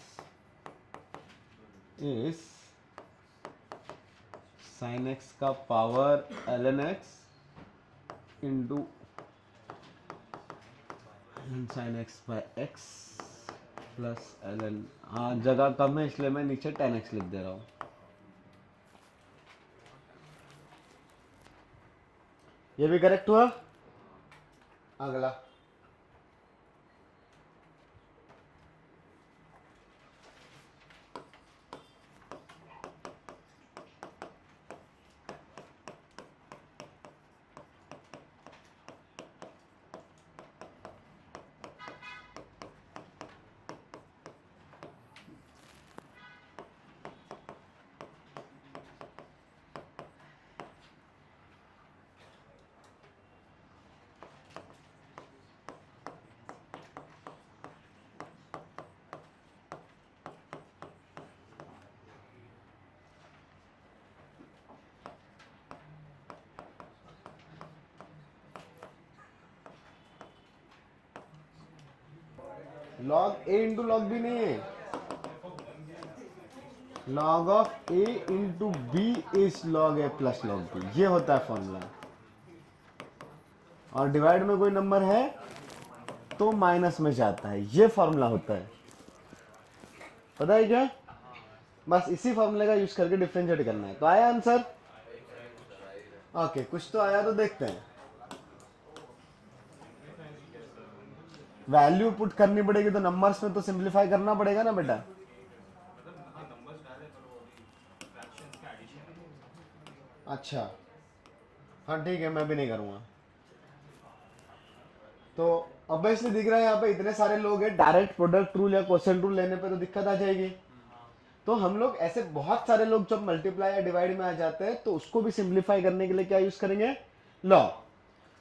is sine x का power ln x into sine x by x plus ln, हाँ जगह कम है इसलिए मैं नीचे tan x लिख दे रहा हूँ। ये भी करेक्ट हुआ। अगला log a into log b नहीं है, log of a into b is log a plus log b, ये होता है फॉर्मूला। और डिवाइड में कोई नंबर है तो माइनस में जाता है, ये फॉर्मूला होता है, पता है क्या? बस इसी फॉर्मूले का यूज करके डिफरेंशिएट करना है। तो आया आंसर? ओके, कुछ तो आया, तो देखते हैं। वैल्यू पुट करनी पड़ेगी तो नंबर्स में तो सिंप्लीफाई करना पड़ेगा ना बेटा। अच्छा, हाँ ठीक है, मैं भी नहीं करूँगा। तो ऑब्वियसली दिख रहा है यहाँ पे इतने सारे लोग हैं, डायरेक्ट प्रोडक्ट रूल या क्वेश्चन रूल लेने पे तो दिक्कत आ जाएगी। तो हम लोग ऐसे बहुत सारे लोग जब मल्टीप्लाई या डिवाइड में आ जाते हैं तो उसको भी सिंप्लीफाई करने के लिए क्या यूज करेंगे? लॉग।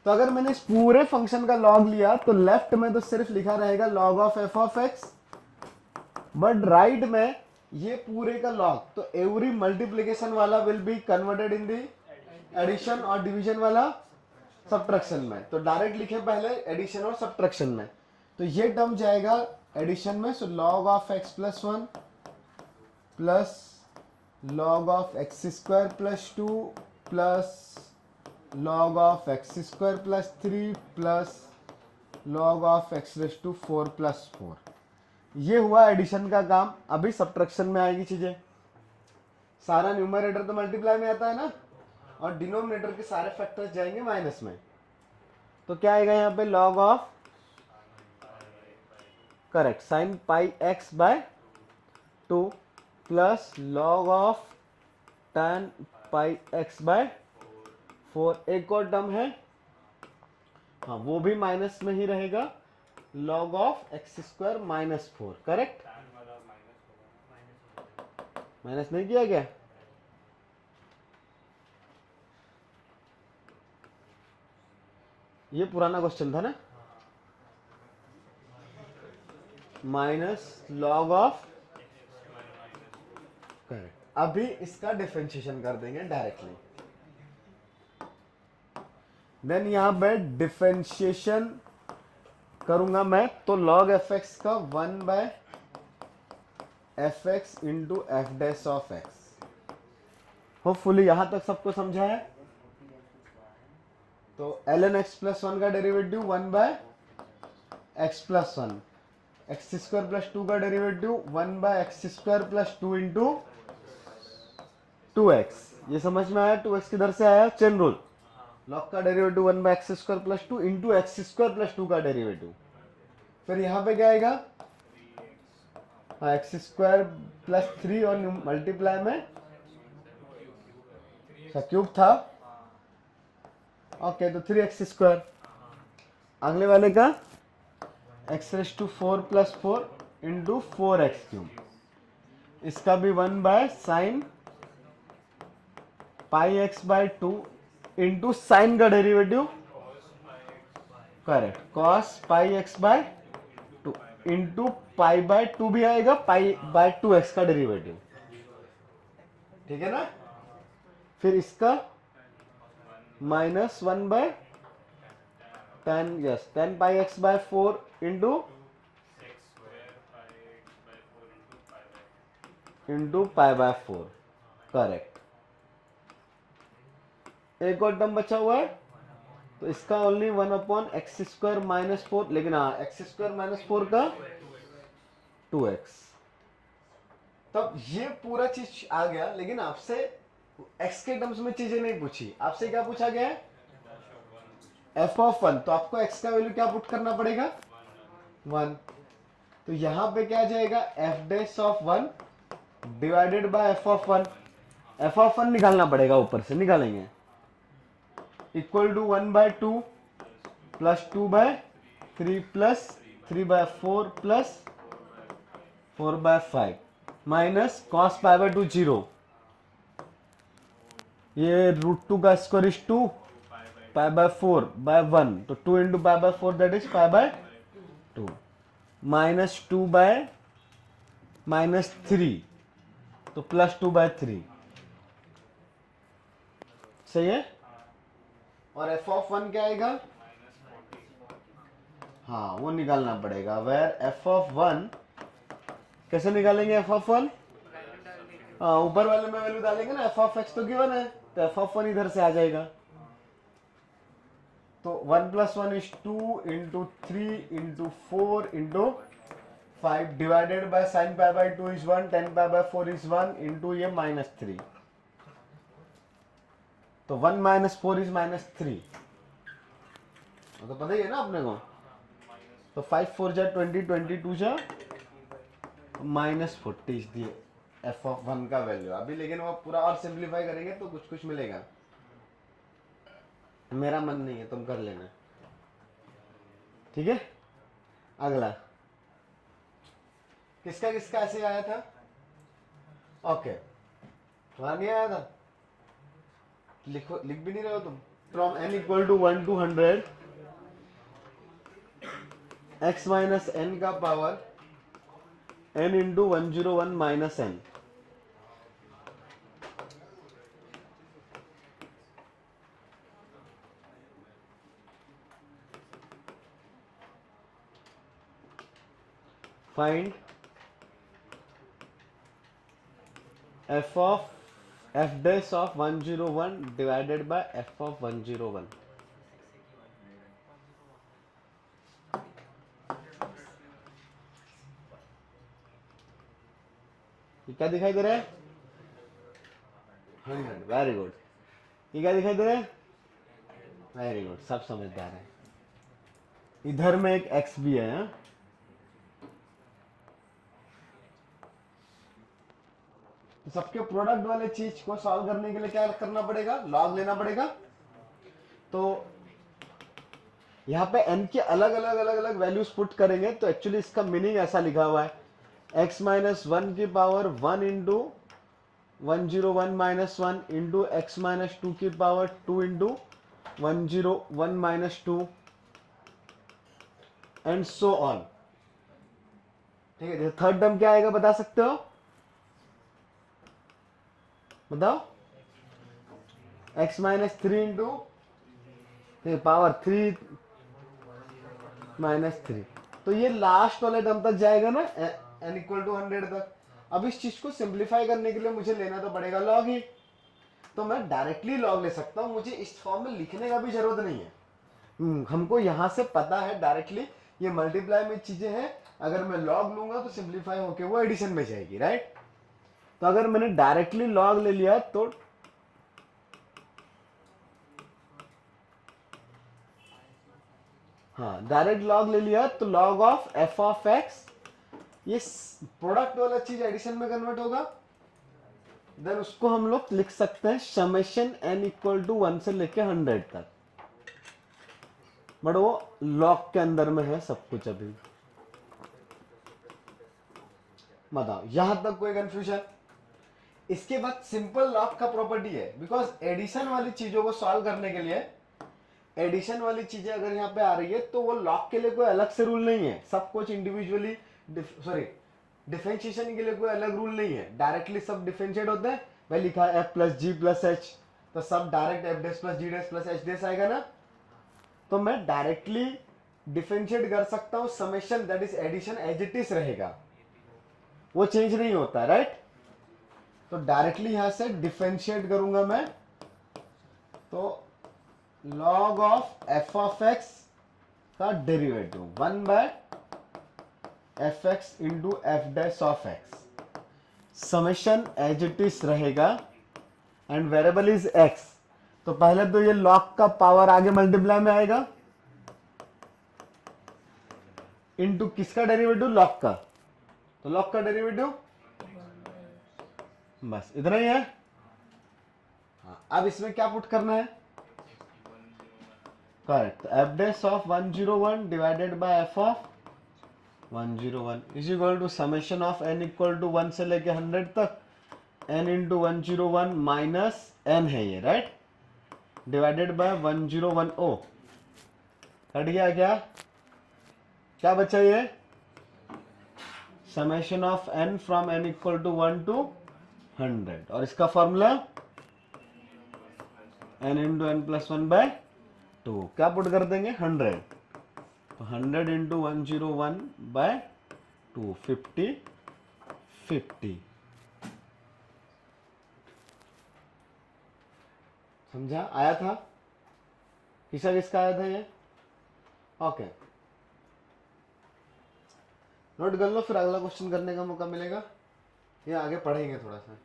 तो अगर मैंने इस पूरे फंक्शन का लॉग लिया तो लेफ्ट में तो सिर्फ लिखा रहेगा log of f of x, but right में ये पूरे का लॉग, तो एवरी मल्टीप्लीकेशन वाला will be converted in the addition और डिवीजन वाला सब्ट्रैक्शन में। तो डायरेक्ट लिखे पहले एडिशन और सब्ट्रैक्शन में, तो ये टर्म जाएगा एडिशन में, so log of x plus 1 plus log of x square plus 2 plus log of x square plus 3 plus log of x raise to 4 plus 4। ये हुआ एडिशन का काम। अभी सब्ट्रैक्शन में आएगी चीजें। सारा न्यूमरेटर तो मल्टीप्लाई में आता है ना, और डिनोमिनेटर के सारे फैक्टर्स जाएंगे माइनस में। तो क्या आएगा यहाँ पे? Log of, correct, sine pi x by 2 plus log of tan pi x by 4। एक और टर्म है, हाँ वो भी माइनस में ही रहेगा, log of x square minus 4। Correct, minus नहीं किया गया? ये पुराना क्वेश्चन था ना, माइनस लॉग ऑफ, करेक्ट। अभी इसका डिफरेंशिएशन कर देंगे डायरेक्टली। देन यहां पे डिफरेंशिएशन करूंगा मैं, तो लॉग एफ एक्स का 1 by f x into f dash of x. Hopefully यहां तक सबको समझा है। तो ln x प्लस 1 का derivative 1 by x plus 1, x square plus 2 का derivative 1 by x square plus 2 into 2x। ये समझ में आया? 2x किधर से आया? Chain rule. लॉग का derivative 1 by x square plus 2 into x square plus 2 का डेरिवेटिव। फिर यहां पे क्या आएगा? हाँ, एक्स स्क्वायर प्लस 3 और मल्टीप्लाई में क्यूब था, ओके, तो 3x स्क्वायर। अगले वाले का x raise to 4 plus 4 into 4x cube. इसका भी 1 by sine pi x by 2 into sine का derivative, correct, cos pi x by 2 into pi by 2 भी आएगा, पाई बाय 2x का डेरिवेटिव। ठीक है ना? फिर इसका minus 1 by tan, yes, tan pi x by 4 into pi by 4। Correct. एक और टर्म बचा हुआ है, तो इसका only 1 upon x square minus 4, लेकिन हाँ, एक्स स्क्वायर माइनस 4 का 2x। तब ये पूरा चीज आ गया, लेकिन आपसे x के टर्म्स में चीजें नहीं पूछी। आपसे क्या पूछा गया है? f of 1। तो आपको x का वैल्यू क्या पुट करना पड़ेगा? 1। तो यहां पे क्या जाएगा? f dash of 1 divided by f of 1। f of 1 निकालना पड़ेगा, ऊपर से निकालेंगे, equal to 1 by 2 plus 2 by 3 plus 3 by 4 plus 4 by 5 minus cos pi by 2 0। ये रूट 2 का square is 2, pi by 4 by 1, तो 2 into pi by 4 that is pi by 2, minus 2 by minus 3, तो प्लस 2 बाय 3। सही है? और f ऑफ 1 क्या आएगा? हाँ, वो निकालना पड़ेगा। वेयर f ऑफ 1, कैसे निकालेंगे f ऑफ 1? हाँ, ऊपर वाले में वैल्यू डालेंगे ना, f ऑफ x तो गिवन है, तो f ऑफ 1 इधर से आ जाएगा। तो 1 + 1 = 2 × 3 × 4 × 5 divided by sin π/2 is 1, tan π/4 is 1 into ये -3, तो 1 - 4 is -3, तो पता ही है ना अपने को। तो 5 4 जा 20, 22 जा -40 दिए f(1) का वैल्यू अभी, लेकिन वो पूरा और सिंप्लीफाई करेंगे तो कुछ कुछ मिलेगा। मेरा मन नहीं है, तुम कर लेना, ठीक है। अगला किसका किसका ऐसे आया था? ओके, वहां नहीं आया था, लिखो, लिख भी नहीं रहे हो तुम। From n = 1 to 100 x - n का power n × 101 - n, find f of f' of 101 divided by f of 101। ये क्या दिखाई दे रहा है? 100, वेरी गुड। ये क्या दिखाई दे रहा है? वेरी गुड, सब समझदार है। इधर में एक x भी है, हा? तो सबके प्रोडक्ट वाले चीज को सॉल्व करने के लिए क्या करना पड़ेगा? लॉग लेना पड़ेगा। तो यहाँ पे n के अलग अलग अलग अलग वैल्यूज पुट करेंगे, तो एक्चुअली इसका मीनिंग ऐसा लिखा हुआ है, x - 1 की पावर 1 × 101 - 1 × x - 2 की पावर 2 × 101 - 2 एंड सो ऑन। ठीक है, थर्ड टर्म क्या आएगा बता सकते हो? बताओ। x - 3 × पावर 3 - 3, तो ये लास्ट वाले टर्म तक जाएगा ना, n = 100 तक। अब इस चीज को सिंप्लीफाई करने के लिए मुझे लेना तो पड़ेगा लॉग ही, तो मैं डायरेक्टली लॉग ले सकता हूं, मुझे इस फॉर्म में लिखने का भी जरूरत नहीं है। हमको यहां से पता है डायरेक्टली ये मल्टीप्लाई में चीजें हैं, अगर मैं लॉग लूंगा तो सिंप्लीफाई होके वो एडिशन में जाएगी, राइट। तो अगर मैंने डायरेक्टली लॉग ले लिया तो हाँ, डायरेक्ट लॉग ले लिया तो log of f of x, ये प्रोडक्ट वाला चीज एडिशन में कन्वर्ट होगा, देन उसको हम लोग लिख सकते हैं समेशन n = 1 से लेके 100 तक, बट वो लॉग के अंदर में है सब कुछ अभी। बताओ यहां तक कोई कंफ्यूजन? इसके बाद सिंपल लॉग का प्रॉपर्टी है, बिकॉज एडिशन वाली चीजों को सॉल्व करने के लिए, एडिशन वाली चीजें अगर यहाँ पे आ रही है तो वो लॉग के लिए कोई अलग से रूल नहीं है, सब कुछ इंडिविजुअली, सॉरी डिफरेंशिएशन के लिए कोई अलग रूल नहीं है, डायरेक्टली सब डिफरेंशिएट होते हैं। भाई लिखा है f + g + h, तो सब डायरेक्ट f' + g' + h' आएगा ना, तो मैं डायरेक्टली डिफरेंशिएट कर सकता हूं, summation that is addition as it is रहेगा, वो चेंज नहीं होता, राइट। तो डायरेक्टली यहां से डिफरेंशिएट करूंगा मैं, तो log of f of x का derivative 1/fx × f' of x, summation as it is रहेगा एंड वेरिएबल इज x। तो पहले तो ये log का पावर आगे मल्टीप्लाई में आएगा इनटू किसका डेरिवेटिव? log का, तो log का डेरिवेटिव बस इतना ही है। हाँ, अब इसमें क्या पुट करना है? Correct, f' of 101 divided by f of 101 is equal to summation of n = 1 से लेके 100 तक, n × 101 माइनस n है ये, राइट, डिवाइडेड बाय 101। ओ कट गया क्या? क्या बचा ये? Summation of n from n = 1 to 100, और इसका फॉर्मूला n × n+1/2, क्या पुट कर देंगे? 100, तो 100 × 101/2, 50 50। समझा? आया था? किसका किसका आया था ये? ओके, नोट कर लो, फिर अगला क्वेश्चन करने का मौका मिलेगा, ये आगे पढ़ेंगे थोड़ा सा।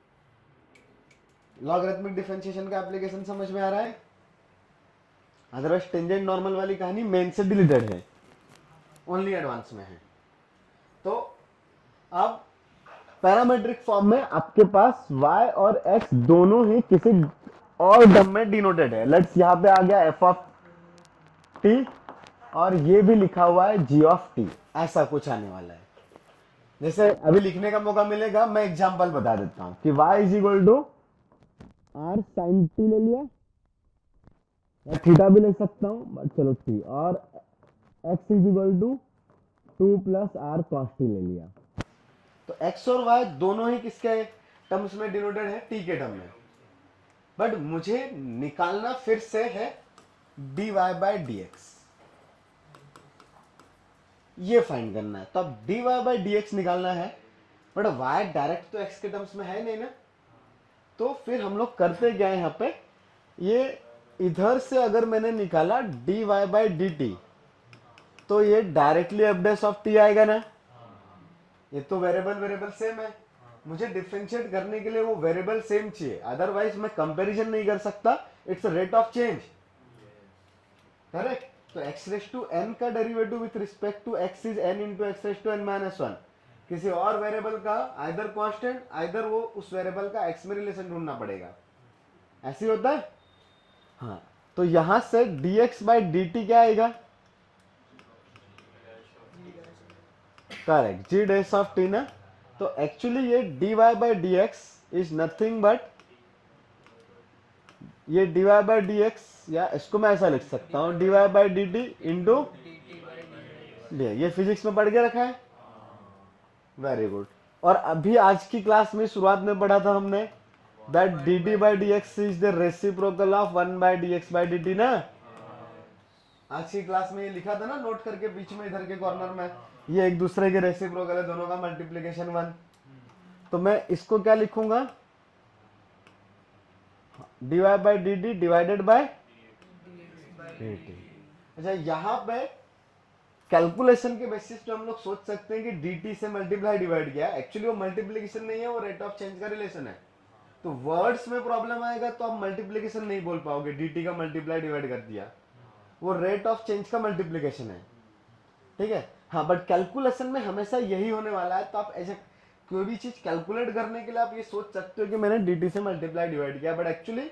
लॉगरिथमिक डिफरेंशिएशन का एप्लीकेशन समझ में आ रहा है? अदरवाइज टेंजेंट नॉर्मल वाली कहानी मेन से डिलीटेड है, ओनली एडवांस में है। तो अब पैरामेट्रिक फॉर्म में आपके पास y और x दोनों ही किसी और टर्म में डिनोटेड है। लेट्स यहाँ पे आ गया f ऑफ t और ये भी लिखा हुआ है g ऑफ t, ऐसा कुछ आने वाला है। जैसे अभी लिखने का मौका मिलेगा, मैं एग्जांपल बता देता हूँ कि y is equal to r sin t ले लिया, या थीटा भी ले सकता हूँ, बट चलो t, और x is equal to 2 plus r cos t ले लिया। तो x और y दोनों ही किसके टर्म्स में डिनोटेड है? t के टर्म में। बट मुझे निकालना फिर से है dy बाय dx, ये फाइंड करना है। तो अब dy बाय dx निकालना है, बट y डायरेक्ट तो x के टर्म्स में है नहीं ना, तो फिर हम लोग करते क्या है यहाँ पे, ये इधर से अगर मैंने निकाला dy बाय dt, तो ये directly F dash of T आएगा ना। ये तो वेरिएबल वेरिएबल सेम है, मुझे डिफरेंशिएट करने के लिए वो वेरिएबल सेम चाहिए, अदरवाइज मैं कंपैरिजन नहीं कर सकता, it's rate of change, correct. तो x रेस टू n का derivative with respect to x is n into x raise to n minus one, किसी और वेरिएबल का आइदर कांस्टेंट आइदर वो उस वेरिएबल का x में रिलेशन ढूंढना पड़ेगा, ऐसे होता है। हाँ, तो यहां से dx बाई dt क्या आएगा? Correct, g dash of t ना। तो एक्चुअली ये dy by d x is nothing but, ये dy बाई डी एक्स, या इसको मैं ऐसा लिख सकता हूँ dy by d t into d, ये फिजिक्स में पढ़ के रखा है, वेरी गुड। और अभी आज की क्लास में शुरुआत में पढ़ा था हमने that dt by d x is the reciprocal of 1 by d x by d T ना। आज की क्लास में ये लिखा था ना नोट करके बीच में इधर के कॉर्नर में, ये एक दूसरे के रेसिप्रोकल है, दोनों का मल्टीप्लिकेशन 1। तो मैं इसको क्या लिखूंगा? dy by d t divided bye dt। अच्छा, यहां पे कैलकुलेशन के बेसिस पे हम लोग सोच सकते हैं कि dt से मल्टीप्लाई डिवाइड किया, एक्चुअली वो मल्टीप्लिकेशन नहीं है, वो रेट ऑफ चेंज का रिलेशन है। तो वर्ड्स में प्रॉब्लम आएगा तो आप मल्टीप्लिकेशन नहीं बोल पाओगे, dt का मल्टीप्लाई डिवाइड कर दिया, वो रेट ऑफ चेंज का मल्टीप्लिकेशन है, ठीक है। हाँ, बट कैलकुलेशन में हमेशा यही होने वाला है। तो आप ऐसे कोई भी चीज कैलकुलेट करने के लिए आप ये सोच सकते हो कि मैंने dt से मल्टीप्लाई डिवाइड किया, बट एक्चुअली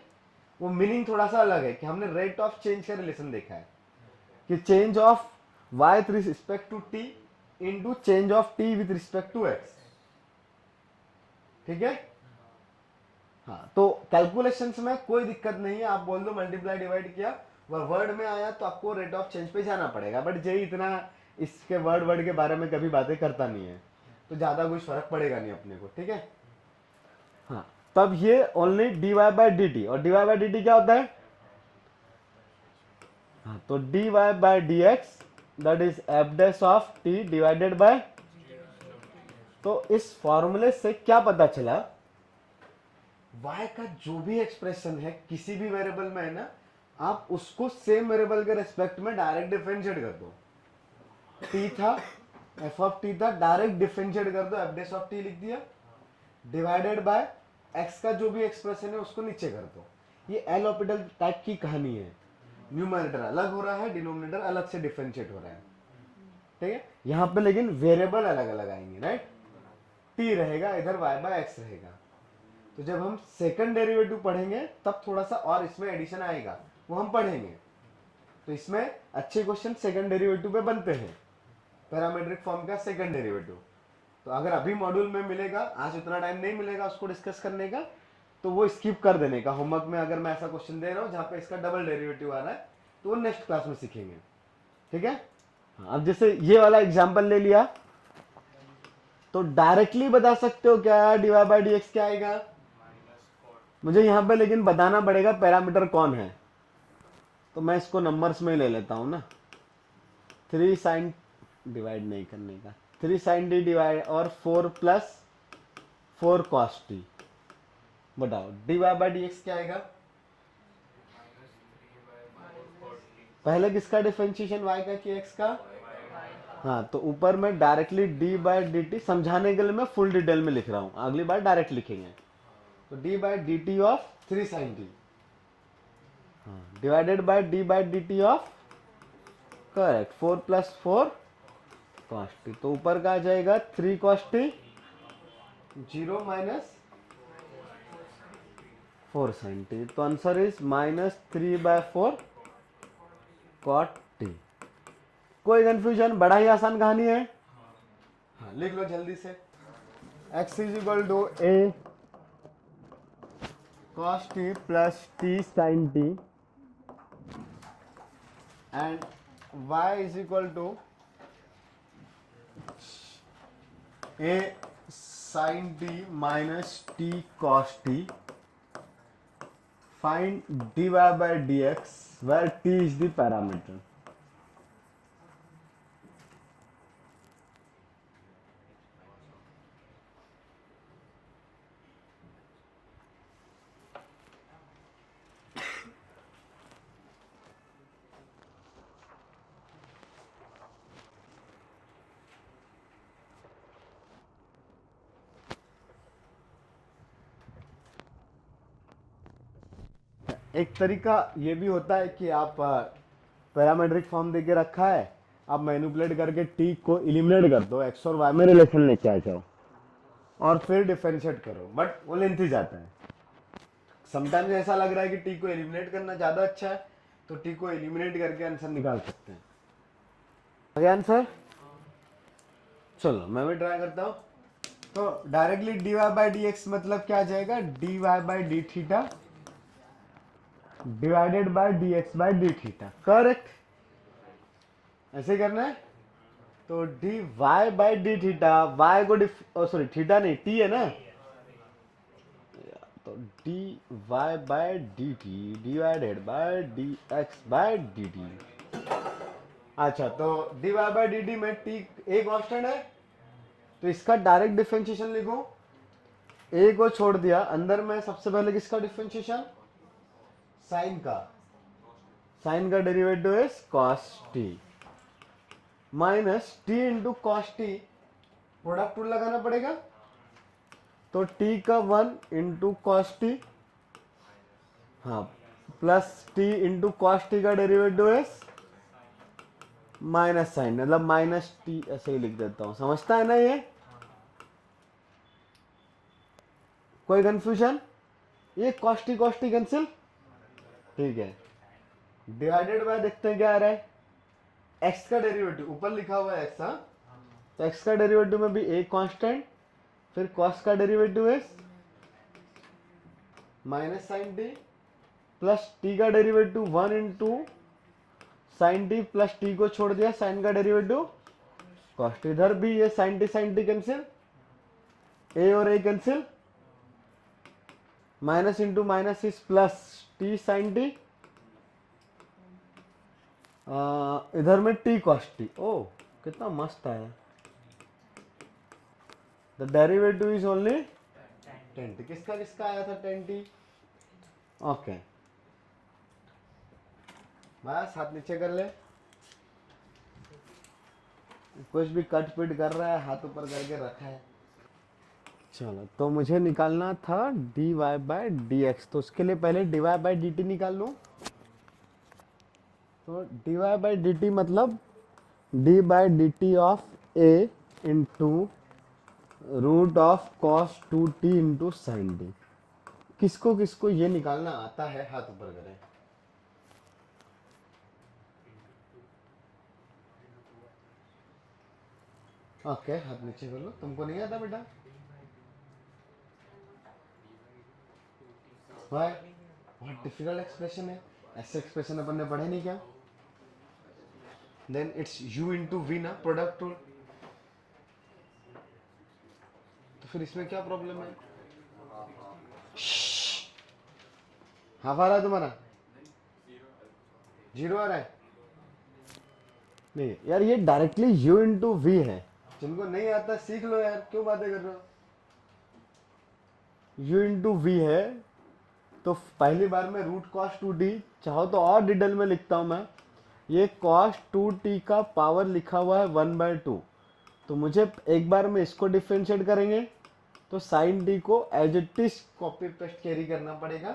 वो मीनिंग थोड़ा सा अलग है कि हमने रेट ऑफ चेंज का रिलेशन देखा है कि change of y with respect to t into change of t with respect to x, ठीक है। हाँ, तो कैलकुलेशंस में कोई दिक्कत नहीं है, आप बोल दो मल्टीप्लाई डिवाइड किया, वह वर्ड में आया तो आपको रेट ऑफ चेंज पे जाना पड़ेगा, बट जे इतना इसके वर्ड के बारे में कभी बातें करता नहीं है, तो ज्यादा कुछ फर्क पड़ेगा नहीं अपने को, ठीक है। हाँ, तब ये only dy by d T, और dy बाई डी टी क्या होता है? हाँ, तो dy by d x that is F dash of t divided bye. तो इस फॉर्मूले से क्या पता चला, y का जो भी एक्सप्रेशन है किसी भी वेरिएबल में है ना, आप उसको सेम वेरिएबल के रेस्पेक्ट में डायरेक्ट डिफरेंशिएट कर दो। t था, f ऑफ t था, डायरेक्ट डिफरेंशिएट कर दो, f डैश ऑफ t लिख दिया, डिवाइडेड बाय x का जो भी एक्सप्रेशन है उसको नीचे कर दो। ये एल ऑपिटल टाइप की कहानी है, न्यूमरेटर अलग हो रहा है, डिनोमिनेटर अलग से डिफरेंशिएट हो रहा है, ठीक है। यहाँ पे लेकिन वेरिएबल अलग अलग आएंगे, राइट। t रहेगा इधर, y बाय x रहेगा। तो जब हम सेकंड डेरिवेटिव पढ़ेंगे तब थोड़ा सा और इसमें एडिशन आएगा, वो हम पढ़ेंगे। तो इसमें अच्छे क्वेश्चन सेकंड डेरिवेटिव पे बनते हैं, पैरामेट्रिक फॉर्म का सेकंड डेरिवेटिव। तो अगर अभी मॉड्यूल में मिलेगा, आज उतना टाइम नहीं मिलेगा उसको डिस्कस करने का, तो वो स्किप कर देने का। होमवर्क में अगर मैं ऐसा क्वेश्चन दे रहा हूँ जहाँ पे इसका डबल डेरिवेटिव आ रहा है, तो वो नेक्स्ट क्लास में सीखेंगे, ठीक है। अब जैसे ये वाला एग्जाम्पल ले लिया, तो डायरेक्टली बता सकते हो क्या dy बाई डी एक्स क्या आएगा? मुझे यहाँ पे लेकिन बताना पड़ेगा पैरामीटर कौन है, तो मैं इसको नंबर्स में ही ले लेता हूँ ना। 3 साइन डिवाइड नहीं करने का, 3 साइन डी डिवाइड और 4 प्लस 4 कॉस टी, बताओ dy बाई डी एक्स क्या आएगा? पहले किसका डिफरेंशिएशन y का कि x का? हाँ, तो ऊपर में directly d by d t, समझाने के लिए मैं फुल डिटेल में लिख रहा हूँ, अगली बार डायरेक्ट लिखेंगे। तो d by d t of 3 sin t divided by d by d t of, correct, 4 plus 4 cos t। तो ऊपर का आ जाएगा 3 cos t, 0 minus 4 sin t। तो आंसर इज -3/4 cot t। कोई कंफ्यूजन? बड़ा ही आसान कहानी है। हाँ, लिख लो जल्दी से। x is equal to a cos t plus t sin t and y is equal to a sin t minus t cos t। Find dy by dx where t is the parameter। एक तरीका ये भी होता है कि आप पैरामेट्रिक फॉर्म देके रखा है, आप मैनिपुलेट करके टी को इलिमिनेट कर दो, एक्स और वाई में रिलेशन लेके आ जाओ और फिर डिफरेंशिएट करो, बट वो लेंथी जाता है। समटाइम्स ऐसा लग रहा है कि टी को एलिमिनेट करना ज़्यादा अच्छा है, तो टी को एलिमिनेट करके आंसर निकाल सकते हैं। आगे आंसर, चलो मैं भी ट्राई करता हूँ। तो directly d y by d x मतलब क्या आ जाएगा? D y by d theta divided by d x by d theta, correct. ऐसे करना है। तो d y by d theta, y को सॉरी थीटा नहीं, टी है ना, तो d y by d t divided by d x by d t. अच्छा, तो d y by d t में टी एक कांस्टेंट है, तो इसका डायरेक्ट डिफरेंशिएशन लिखो। ए को छोड़ दिया, अंदर में सबसे पहले किसका डिफरेंशिएशन? साइन का। साइन का derivative is cos t minus t into cos T, product rule लगाना पड़ेगा। तो t का 1 इंटू कॉस टी, हाँ, plus t into cos T का डेरिवेटिव इज माइनस साइन, मतलब माइनस टी, ऐसे ही लिख देता हूं। समझता है ना ये? कोई कंफ्यूजन? ये कॉस टी कैंसिल, ठीक है। डिवाइडेड बाय देखते हैं क्या आ रहा है। x का डेरिवेटिव ऊपर लिखा हुआ है x, हाँ, तो x का डेरिवेटिव में भी एक कांस्टेंट, फिर cos का डेरिवेटिव है minus sine t, plus t का derivative 1 into sine t, plus t को छोड़ दिया, साइन का डेरिवेटिव cos t। इधर भी ये साइन टी कैंसिल, a और a cancel, minus into minus is plus t sine t, इधर में टी कॉस टी। ओ कितना मस्त है। The derivative is only 10t। किसका किसका आया था 10t? ओके, बस हाथ नीचे कर ले। कुछ भी कट पिट कर रहा है, हाथ ऊपर करके रखा है। चलो, तो मुझे निकालना था d y by d x, तो उसके लिए पहले d y by d t निकाल लूँ। तो d y by d t मतलब d by d t of a into root of cos 2t into sine d. किसको किसको ये निकालना आता है, हाथ ऊपर करें। ओके, हाथ नीचे कर लो। तुमको नहीं आता बेटा? वाई? बहुत डिफिकल्ट एक्सप्रेशन है, ऐसे एक्सप्रेशन अपन ने पढ़े नहीं क्या? Then it's u into v ना, प्रोडक्ट रूल। तो फिर इसमें क्या प्रॉब्लम है? हाफ आ रहा है तुम्हारा? 0 आ रहा है? नहीं यार, ये डायरेक्टली u इंटू वी है। जिनको नहीं आता सीख लो यार, क्यों बातें कर रहे हो? u इंटू वी है, तो पहली बार में रूट कॉस 2d, चाहो तो और डिटेल में लिखता हूं मैं, ये cos 2t का पावर लिखा हुआ है 1/2, तो मुझे एक बार में इसको डिफरेंशिएट करेंगे तो sin t को as it is copy paste carry करना पड़ेगा,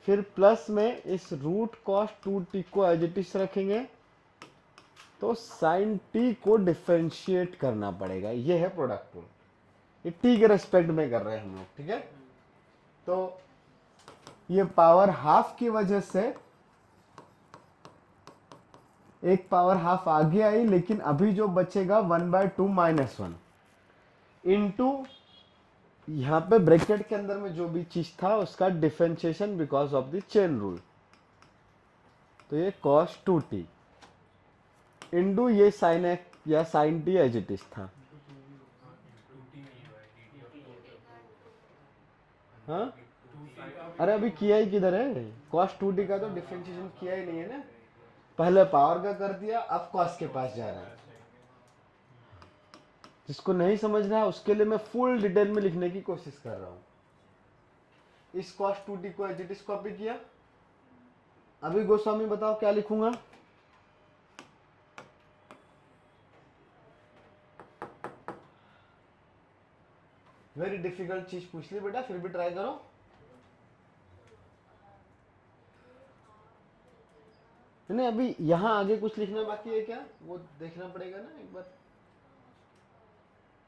फिर प्लस में इस रूट cos 2t को एज इट इज रखेंगे तो sin t को डिफरेंशिएट करना पड़ेगा। ये है प्रोडक्ट रूल, ये t के रेस्पेक्ट में कर रहे हैं हम लोग, ठीक है। तो ये पावर हाफ की वजह से एक पावर हाफ आगे आई, लेकिन अभी जो बचेगा 1/2 माइनस 1 इंटू यहाँ पे ब्रैकेट के अंदर में जो भी चीज था उसका differentiation because of the chain rule, तो ये cos 2t इंटू ये sin x या sin t as it is था। हाँ अरे अभी किया ही किधर है, cos 2t का तो डिफरेंशिएशन किया ही नहीं है ना, पहले पावर का कर दिया, अब cos के पास जा रहा है। जिसको नहीं समझ रहा है उसके लिए मैं फुल डिटेल में लिखने की कोशिश कर रहा हूं। इस cos 2t को एज इट इज कॉपी किया, अभी गोस्वामी बताओ क्या लिखूंगा। वेरी डिफिकल्ट चीज पूछ ली बेटा, फिर भी ट्राई करो। नहीं अभी यहां आगे कुछ लिखना बाकी है क्या, वो देखना पड़ेगा ना एक बार।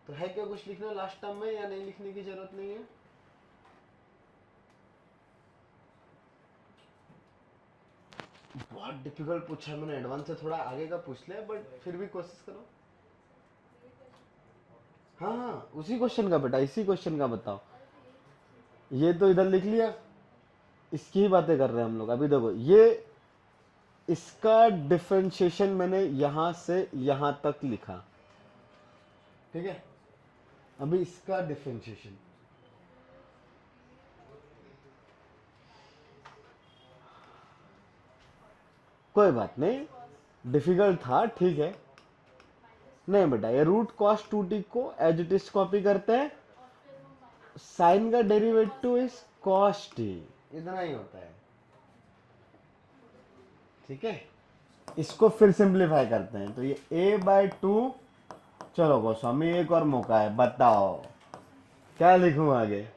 तो है क्या कुछ लिखना लास्ट टर्म में, या नहीं लिखने की जरूरत नहीं है। बहुत डिफिकल्ट पूछा है मैंने, एडवांस से थोड़ा आगे का पूछ लिया, बट फिर भी कोशिश करो। हाँ हाँ उसी क्वेश्चन का बेटा, इसी क्वेश्चन का बताओ। ये तो इधर लिख लिया, इसकी ही बातें कर रहे हैं हम लोग। अभी देखो ये इसका डिफरेंशिएशन मैंने यहां से यहां तक लिखा, ठीक है। अभी इसका डिफरेंशिएशन कोई बात नहीं, डिफिकल्ट था, ठीक है। नहीं बेटा ये रूट cos 2t को एज इट इज कॉपी करते हैं, साइन का डेरिवेटिव इज cos t, इतना ही होता है, ठीक है। इसको फिर सिंप्लीफाई करते हैं, तो ये a/2। चलो गोस्वामी एक और मौका है, बताओ क्या लिखूं आगे।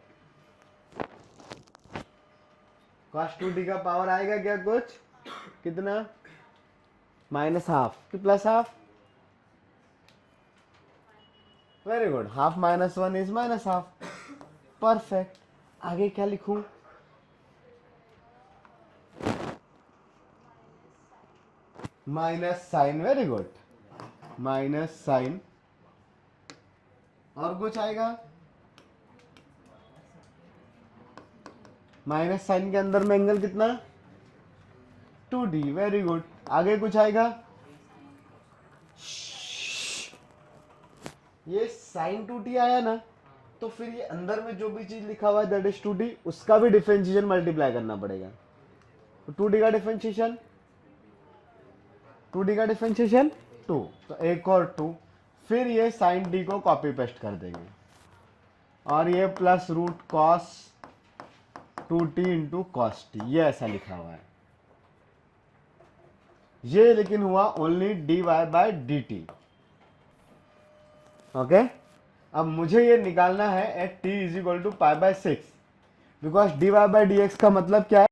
cos 2t का पावर आएगा क्या कुछ, कितना, -½ कि +½ वेरी गुड, ½ - 1 इज -½ परफेक्ट। आगे क्या लिखूं, minus sine, very good, minus sine. और कुछ आएगा, माइनस साइन के अंदर में एंगल कितना, 2d, वेरी गुड। आगे कुछ आएगा, ये साइन 2t आया ना, तो फिर ये अंदर में जो भी चीज लिखा हुआ है दैट इज 2d, उसका भी डिफरेंशिएशन मल्टीप्लाई करना पड़ेगा। तो 2d का डिफरेंशिएशन 2, तो एक और 2, फिर ये साइन t को कॉपी पेस्ट कर देंगे, और ये plus root cos 2t into cos t, ये ऐसा लिखा हुआ है। ये लेकिन हुआ ओनली dy/dt, ओके। अब मुझे ये निकालना है एट t = π/6, बिकॉज dy/dx का मतलब क्या है,